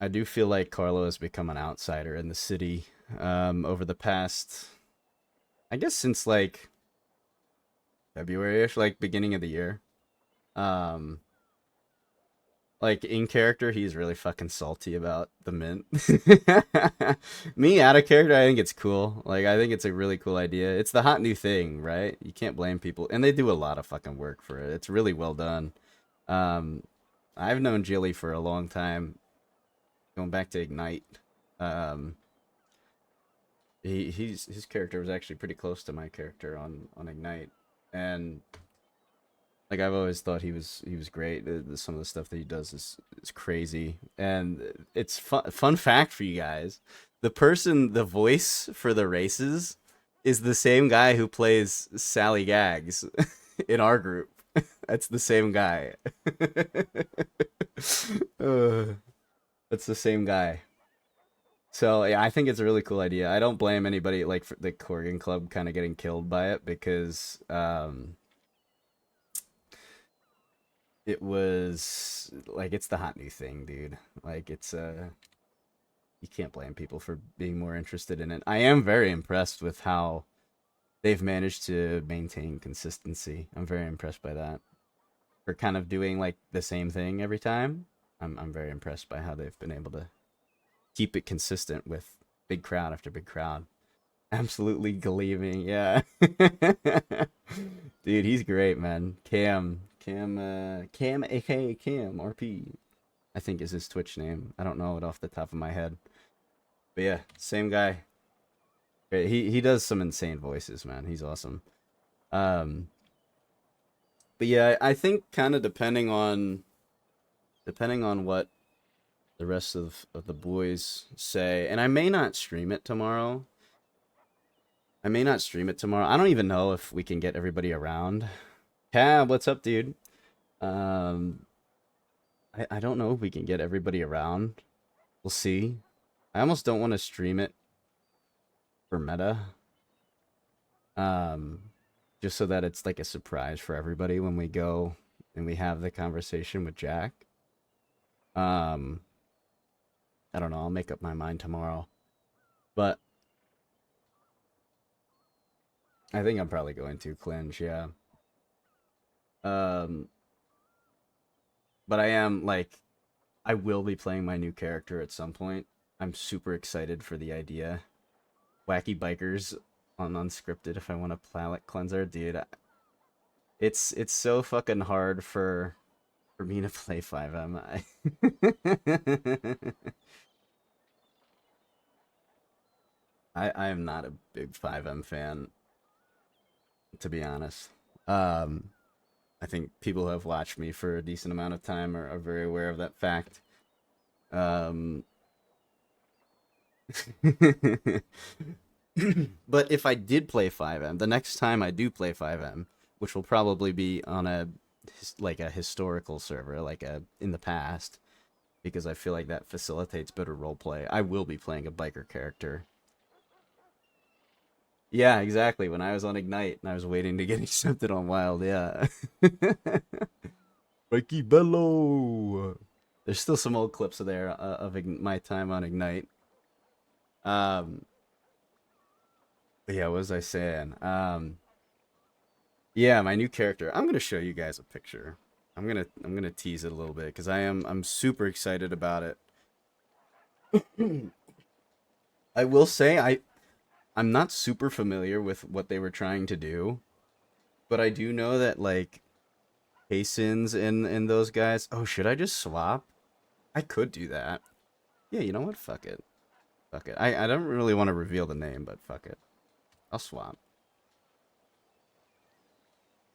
I do feel like Carlo has become an outsider in the city over the past I guess since like February-ish, like beginning of the year. Um, like in character, he's really fucking salty about the mint. Me out of character, I think it's cool. Like I think it's a really cool idea. It's the hot new thing, right? You can't blame people, and they do a lot of fucking work for it. It's really well done. Um, I've known Jilly for a long time, going back to Ignite. Um, his character was actually pretty close to my character on Ignite, and like I've always thought he was great. Some of the stuff that he does is crazy, and it's fun fact for you guys. The voice for the races is the same guy who plays Sally Gags in our group. That's the same guy. That's the same guy. So yeah, I think it's a really cool idea. I don't blame anybody like for the Corrigan Club kind of getting killed by it because it was like it's the hot new thing, dude. Like it's you can't blame people for being more interested in it. I am very impressed with how they've managed to maintain consistency. I'm very impressed by that. for kind of doing like the same thing every time. I'm very impressed by how they've been able to keep it consistent with big crowd after big crowd. Absolutely gleaming, yeah. Dude, he's great, man. Cam, aka Cam RP, I think is his Twitch name. I don't know it off the top of my head, but yeah, same guy. Great. He does some insane voices, man. He's awesome. But yeah, I think kind of depending on what the rest of the boys say, and I may not stream it tomorrow. I don't even know if we can get everybody around. Cab, what's up, dude? I don't know if we can get everybody around. We'll see. I almost don't want to stream it for meta. Just so that it's like a surprise for everybody when we go and we have the conversation with Jack. I don't know. I'll make up my mind tomorrow. But I think I'm probably going to clinch, yeah. But I am like, I will be playing my new character at some point. I'm super excited for the idea. Wacky bikers on unscripted if I want a palate cleanser, dude. It's so fucking hard for me to play 5M. I am not a big 5M fan, to be honest. I think people who have watched me for a decent amount of time are very aware of that fact. But if I did play 5M, the next time I do play 5M, which will probably be on a historical server, in the past, because I feel like that facilitates better roleplay, I will be playing a biker character. Yeah, exactly. When I was on Ignite and I was waiting to get accepted on Wild, yeah. Mikey Bello. There's still some old clips of there of my time on Ignite. But yeah, what was I saying? Yeah, my new character. I'm gonna show you guys a picture. I'm gonna tease it a little bit because I'm super excited about it. I will say I'm not super familiar with what they were trying to do, but I do know that like Casins and those guys. Oh, should I just swap? I could do that. Yeah, you know what? Fuck it. Fuck it. I don't really want to reveal the name, but fuck it. I'll swap.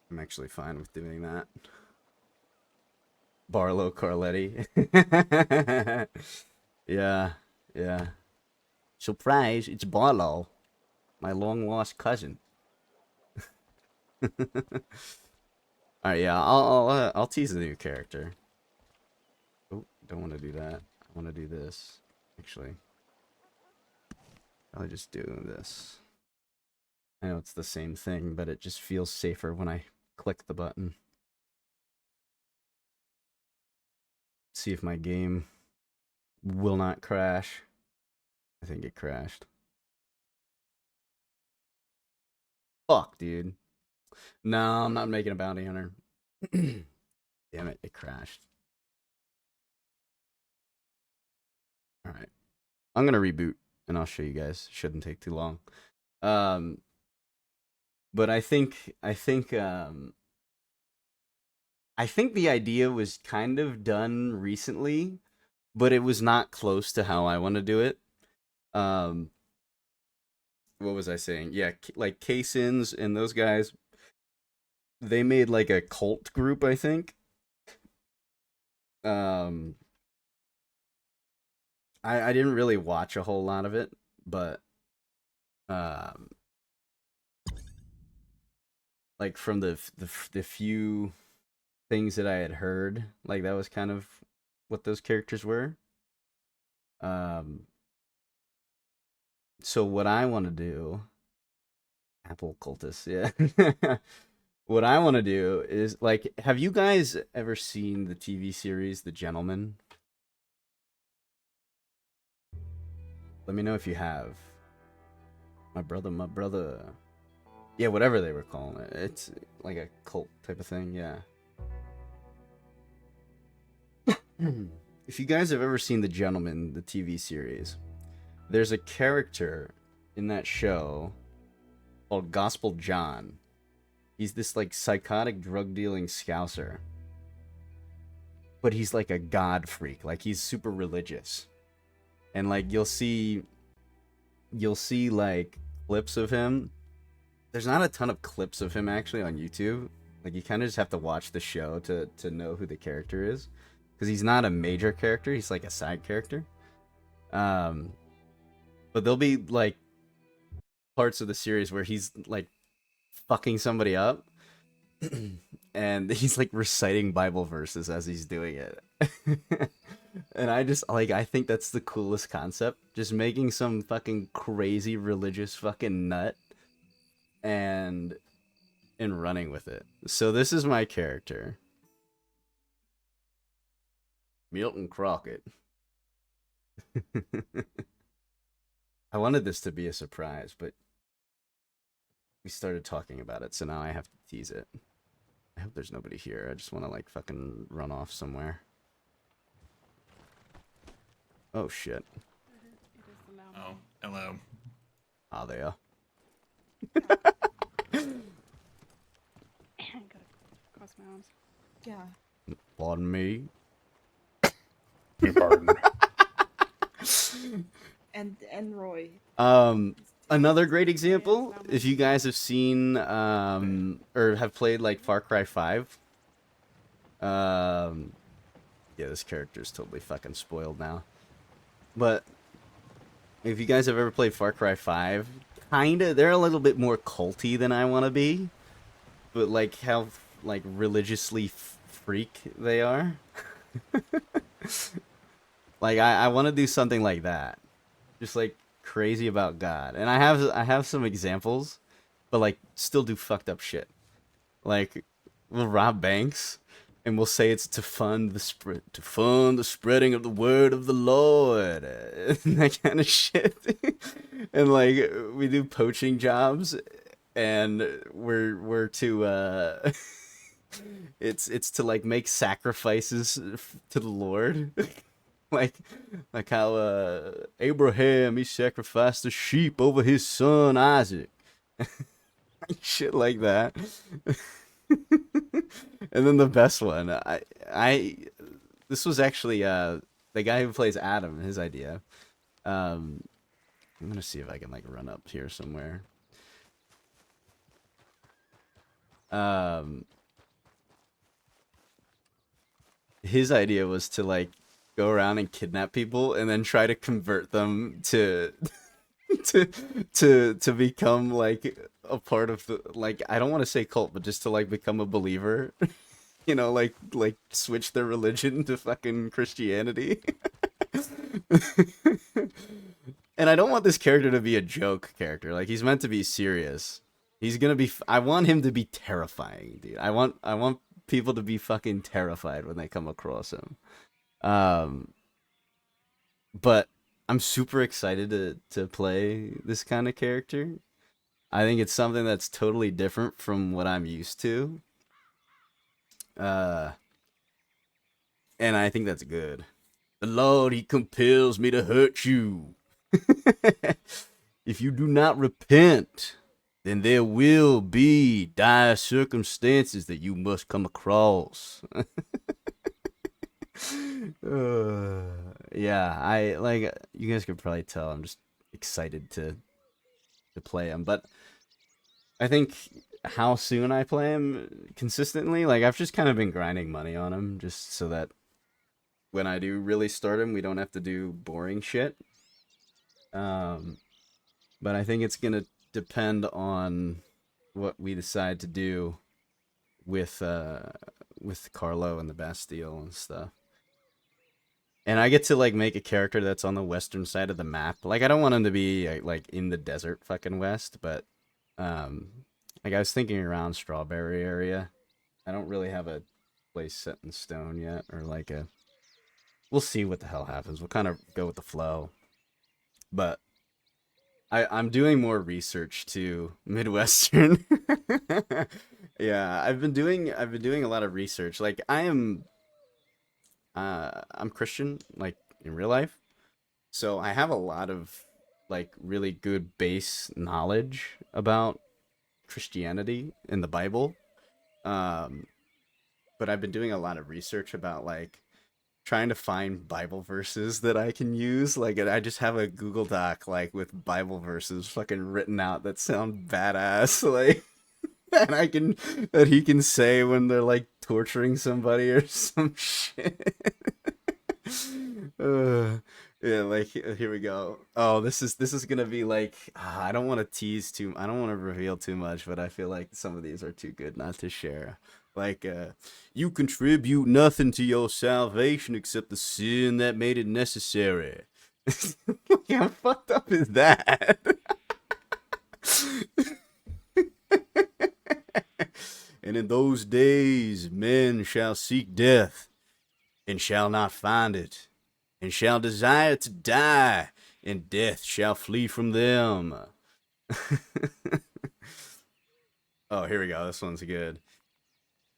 I'm actually fine with doing that. Barlow Carletti. Yeah, yeah. Surprise, it's Barlow, my long lost cousin. Alright, yeah, I'll tease the new character. Oh, don't want to do that. I want to do this, actually. I'll just do this. I know it's the same thing, but it just feels safer when I click the button. See if my game will not crash. I think it crashed. Fuck, dude. No, I'm not making a bounty hunter. Damn it, it crashed. Alright. I'm gonna reboot and I'll show you guys. Shouldn't take too long. But I think the idea was kind of done recently, but it was not close to how I want to do it. What was I saying? Yeah, like K-Sins and those guys, they made like a cult group, I think. I didn't really watch a whole lot of it, but like from the few things that I had heard, like that was kind of what those characters were. So what I want to do, Apple cultist, yeah. What I want to do is like, have you guys ever seen the TV series The Gentleman? Let me know if you have. My brother. Yeah, whatever they were calling it. It's like a cult type of thing, yeah. if you guys have ever seen The Gentleman, the TV series, there's a character in that show called Gospel John. He's this like psychotic drug dealing scouser. But he's like a god freak. Like he's super religious. And like you'll see like clips of him. There's not a ton of clips of him actually on YouTube. Like you kind of just have to watch the show to know who the character is. Because he's not a major character, he's like a side character. But there'll be like parts of the series where he's like fucking somebody up. And he's like reciting Bible verses as he's doing it. And I just like, I think that's the coolest concept. Just making some fucking crazy religious fucking nut and running with it. So this is my character. Milton Crockett. I wanted this to be a surprise, but we started talking about it, so now I have to tease it. I hope there's nobody here. I just want to like fucking run off somewhere. Oh shit. Oh, hello. Ah, they are. Gotta cross my arms. Yeah. Pardon me. Your pardon. And Roy. Another great example, if you guys have seen or have played like Far Cry 5. Yeah, this character is totally fucking spoiled now. But if you guys have ever played Far Cry 5, kinda, they're a little bit more culty than I want to be. But like how like religiously freak they are. Like I want to do something like that. Just like crazy about God. And I have some examples, but like still do fucked up shit. Like we'll rob banks and we'll say it's to fund the spreading of the word of the Lord. And that kind of shit. And like we do poaching jobs and we're to it's to like make sacrifices to the Lord. like how Abraham, he sacrificed a sheep over his son Isaac. Shit like that. And then the best one, this was actually the guy who plays Adam, his idea. I'm gonna see if I can like run up here somewhere. His idea was to like go around and kidnap people and then try to convert them to to become like a part of the, like, I don't want to say cult, but just to like become a believer. You know, like switch their religion to fucking Christianity. And I don't want this character to be a joke character. Like he's meant to be serious. He's gonna be. I want him to be terrifying, dude. I want people to be fucking terrified when they come across him. But I'm super excited to play this kind of character. I think it's something that's totally different from what I'm used to. And I think that's good. The Lord, he compels me to hurt you. If you do not repent, then there will be dire circumstances that you must come across. Yeah, I like, you guys could probably tell I'm just excited to play him, but I think how soon I play him consistently, like I've just kind of been grinding money on him just so that when I do really start him, we don't have to do boring shit. But I think it's gonna depend on what we decide to do with Carlo and the Bastille and stuff. And I get to like make a character that's on the western side of the map. Like I don't want him to be like in the desert fucking west, but like I was thinking around Strawberry area. I don't really have a place set in stone yet, or like a. We'll see what the hell happens. We'll kind of go with the flow. But I'm doing more research to Midwestern. Yeah, I've been doing a lot of research. Like I am I'm Christian, like in real life, so I have a lot of like really good base knowledge about Christianity in the Bible. Um, but I've been doing a lot of research about like trying to find Bible verses that I can use. Like, I just have a Google Doc like with Bible verses fucking written out that sound badass, like that he can say when they're like torturing somebody or some shit. uh, yeah, like here we go. Oh, this is gonna be like I don't want to tease too. I don't want to reveal too much, but I feel like some of these are too good not to share. Like, you contribute nothing to your salvation except the sin that made it necessary. How fucked up is that? And in those days, men shall seek death and shall not find it, and shall desire to die, and death shall flee from them. Oh, here we go. This one's good.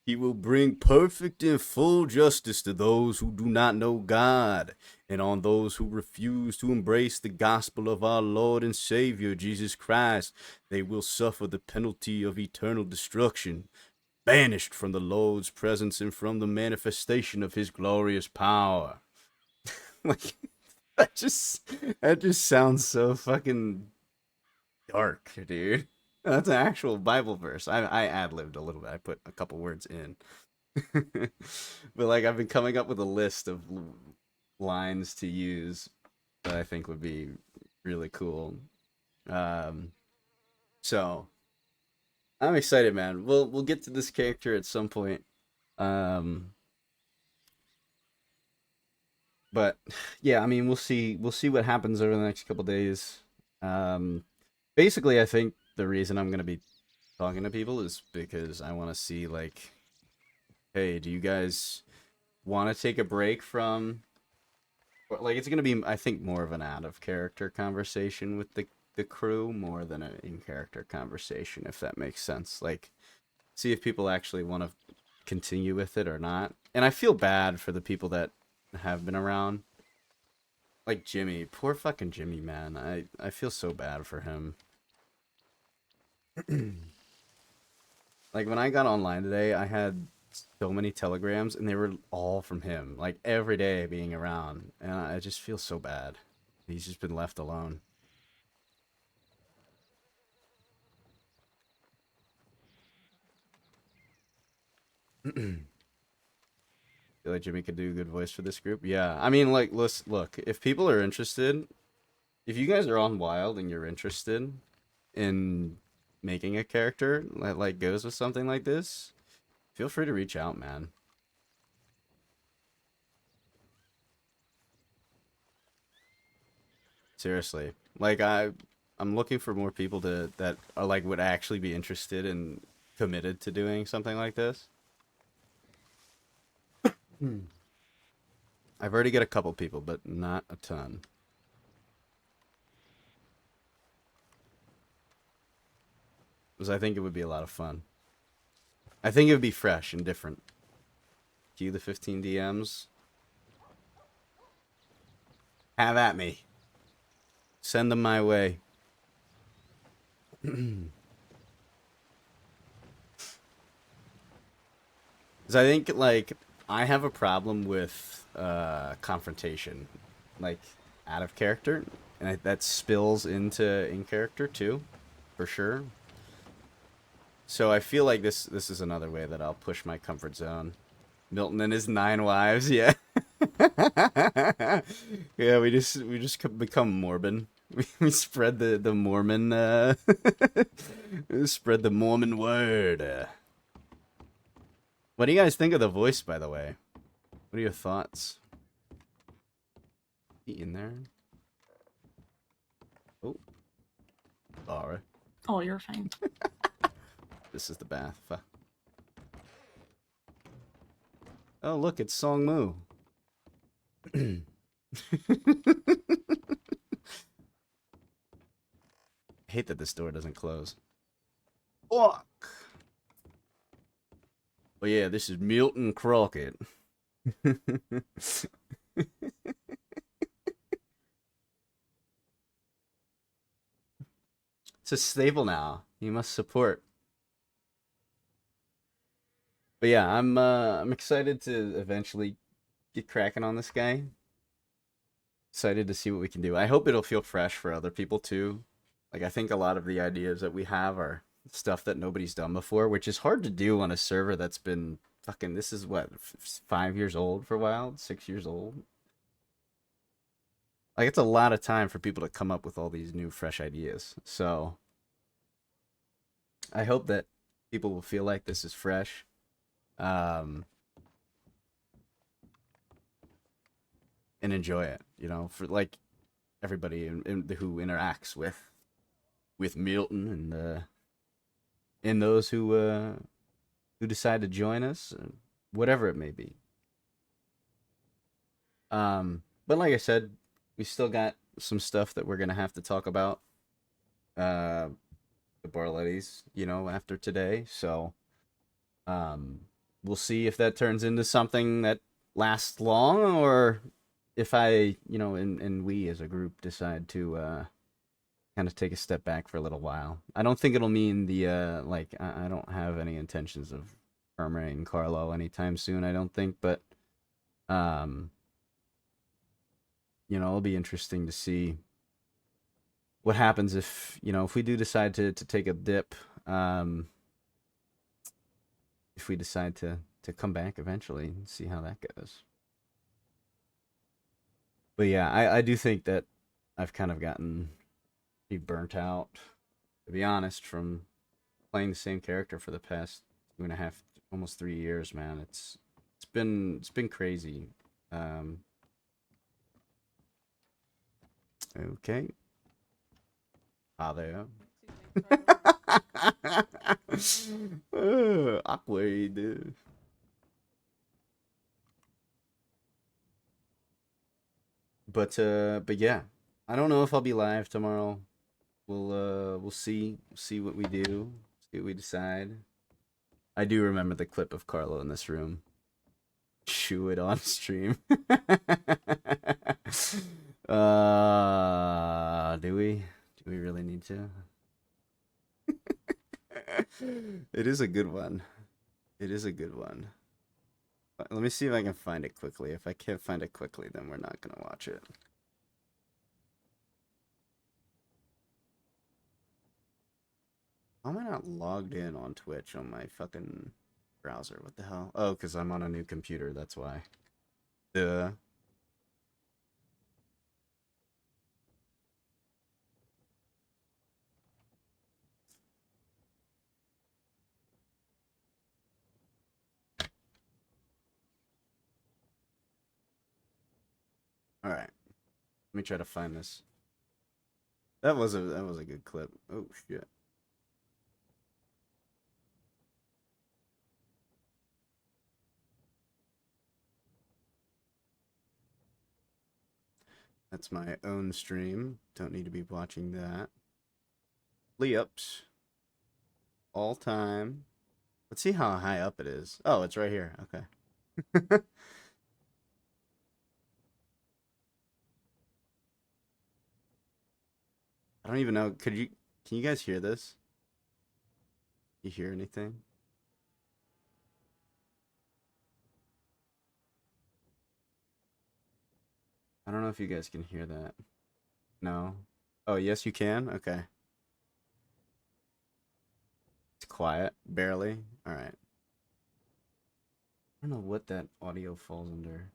He will bring perfect and full justice to those who do not know God, and on those who refuse to embrace the gospel of our Lord and Savior Jesus Christ, they will suffer the penalty of eternal destruction, banished from the Lord's presence and from the manifestation of his glorious power. Like, that just sounds so fucking dark, dude. That's an actual Bible verse. I ad-libbed a little bit. I put a couple words in. But like I've been coming up with a list of lines to use that I think would be really cool. So I'm excited, man. We'll get to this character at some point. But yeah, I mean, we'll see what happens over the next couple days. Basically, I think the reason I'm gonna be talking to people is because I want to see like, hey, do you guys want to take a break from, like, it's gonna be, I think, more of an out of character conversation with the crew more than an in character conversation, if that makes sense. Like, see if people actually want to continue with it or not. And I feel bad for the people that have been around. Like Jimmy, poor fucking Jimmy, man. I feel so bad for him. Like when I got online today, I had so many telegrams, and they were all from him. Like every day being around, and I just feel so bad. He's just been left alone. Feel like Jimmy could do a good voice for this group. Yeah, I mean, like, look, if people are interested, if you guys are on Wild and you're interested in making a character that like goes with something like this, feel free to reach out, man. Seriously, like I'm looking for more people that are like would actually be interested and committed to doing something like this. I've already got a couple people, but not a ton. Because I think it would be a lot of fun. I think it would be fresh and different. Cue the 15 DMs. Have at me. Send them my way. Because I think, like, I have a problem with confrontation. Like, out of character. And that spills into in character, too. For sure. So I feel like this is another way that I'll push my comfort zone. Milton and his 9 wives, yeah. Yeah, we just become Mormon. We spread the Mormon spread the Mormon word. What do you guys think of the voice, by the way? What are your thoughts? He in there? Oh, sorry. Oh, you're fine. This is the bath. Oh, look, it's Song Moo. I hate that this door doesn't close. Fuck. But yeah, this is Milton Crockett. It's a staple now. You must support. But yeah, I'm excited to eventually get cracking on this guy. Excited to see what we can do. I hope it'll feel fresh for other people too. Like I think a lot of the ideas that we have are stuff that nobody's done before, which is hard to do on a server that's been fucking. This is what 5 years old for Wild, 6 years old. Like it's a lot of time for people to come up with all these new, fresh ideas. So I hope that people will feel like this is fresh. And enjoy it, you know, for like everybody who interacts with Milton and those who decide to join us, whatever it may be. But like I said, we still got some stuff that we're gonna have to talk about. The Barlettis, you know, after today. So, we'll see if that turns into something that lasts long, or if I, you know, and we as a group decide to kind of take a step back for a little while. I don't think it'll mean the like I don't have any intentions of permanent Carlo anytime soon. I don't think, but you know, it'll be interesting to see what happens if, you know, if we do decide to take a dip, if we decide to come back eventually and see how that goes. But yeah, I do think that I've kind of gotten pretty burnt out, to be honest, from playing the same character for the past 2.5, almost 3 years, man. It's been crazy. Okay. Ah, there. Awkward. But yeah, I don't know if I'll be live tomorrow. We'll see what we do, see what we decide. I do remember the clip of Carlo in this room. Chew it on stream. Do we? Do we really need to? It is a good one. It is a good one. Let me see if I can find it quickly. If I can't find it quickly, then we're not gonna watch it. How am I not logged in on Twitch on my fucking browser? What the hell? Oh, because I'm on a new computer, that's why. Duh. Alright. Let me try to find this. That was a good clip. Oh shit. That's my own stream. Don't need to be watching that. Layups. All time. Let's see how high up it is. Oh, it's right here. Okay. I don't even know. Can you guys hear this? You hear anything? I don't know if you guys can hear that. No. Oh, yes, you can? Okay. It's quiet. Barely. All right. I don't know what that audio falls under.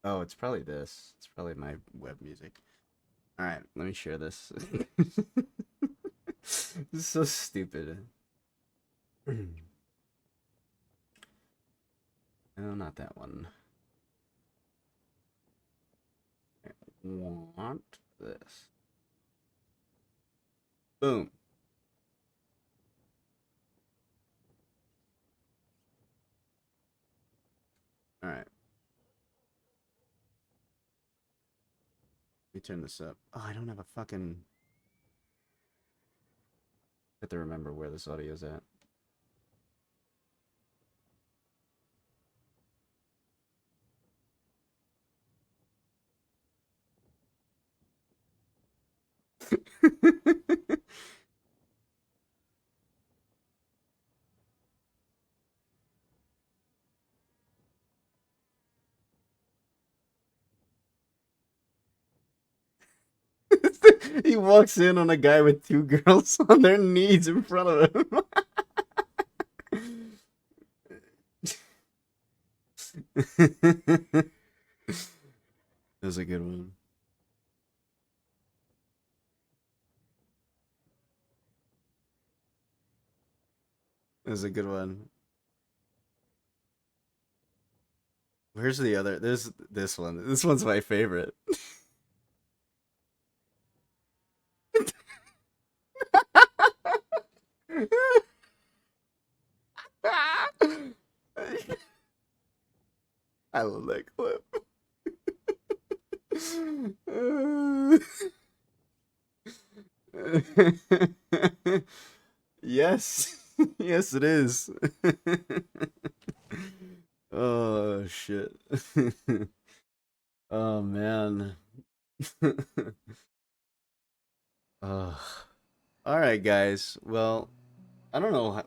Oh, it's probably this. It's probably my web music. All right, let me share this. This is so stupid. No, not that one. I want this. Boom. All right. Let me turn this up. Oh, I don't have a fucking... I have to remember where this audio is at. He walks in on a guy with two girls on their knees in front of him. That was a good one. That was a good one. Where's the other? There's this one. This one's my favorite. I love that clip. Yes. Yes, it is. Oh, shit. Oh, man. All right, guys. Well, I don't know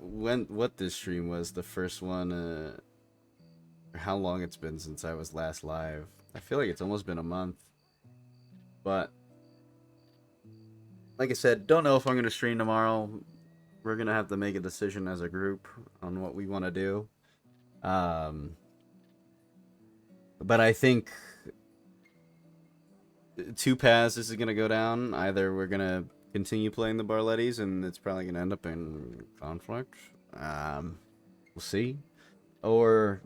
what this stream was, the first one, or how long it's been since I was last live. I feel like it's almost been a month. But like I said, don't know if I'm going to stream tomorrow. We're going to have to make a decision as a group on what we want to do. But I think two paths this is going to go down. Either we're going to continue playing the Barlettis and it's probably going to end up in conflict. We'll see. Or,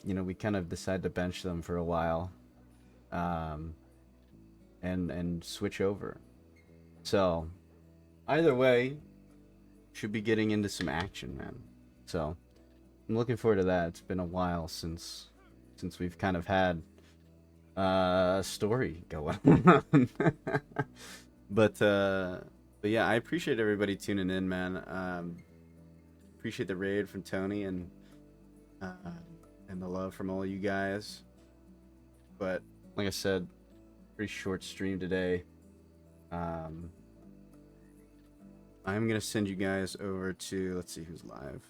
you know, we kind of decide to bench them for a while. And switch over. So, either way, should be getting into some action, man. So, I'm looking forward to that. It's been a while since we've kind of had a story going on. But yeah, I appreciate everybody tuning in, man. Appreciate the raid from Tony and the love from all you guys. But like I said, pretty short stream today. I'm gonna send you guys over to, let's see who's live.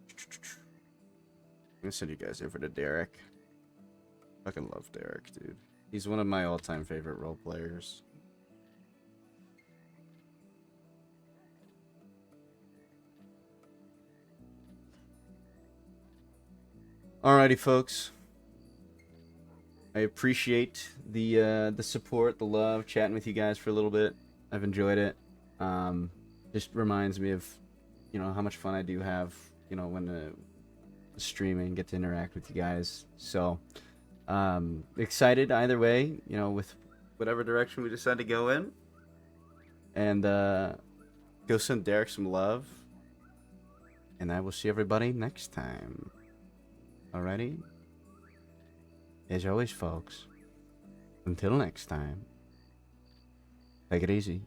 I'm gonna send you guys over to Derek. Fucking love Derek, dude. He's one of my all-time favorite role players. Alrighty, folks. I appreciate the support, the love, chatting with you guys for a little bit. I've enjoyed it. Just reminds me of, you know, how much fun I do have, you know, when streaming, get to interact with you guys. So, excited either way, you know, with whatever direction we decide to go in. And go send Derek some love. And I will see everybody next time. Alrighty? As always, folks, until next time, take it easy.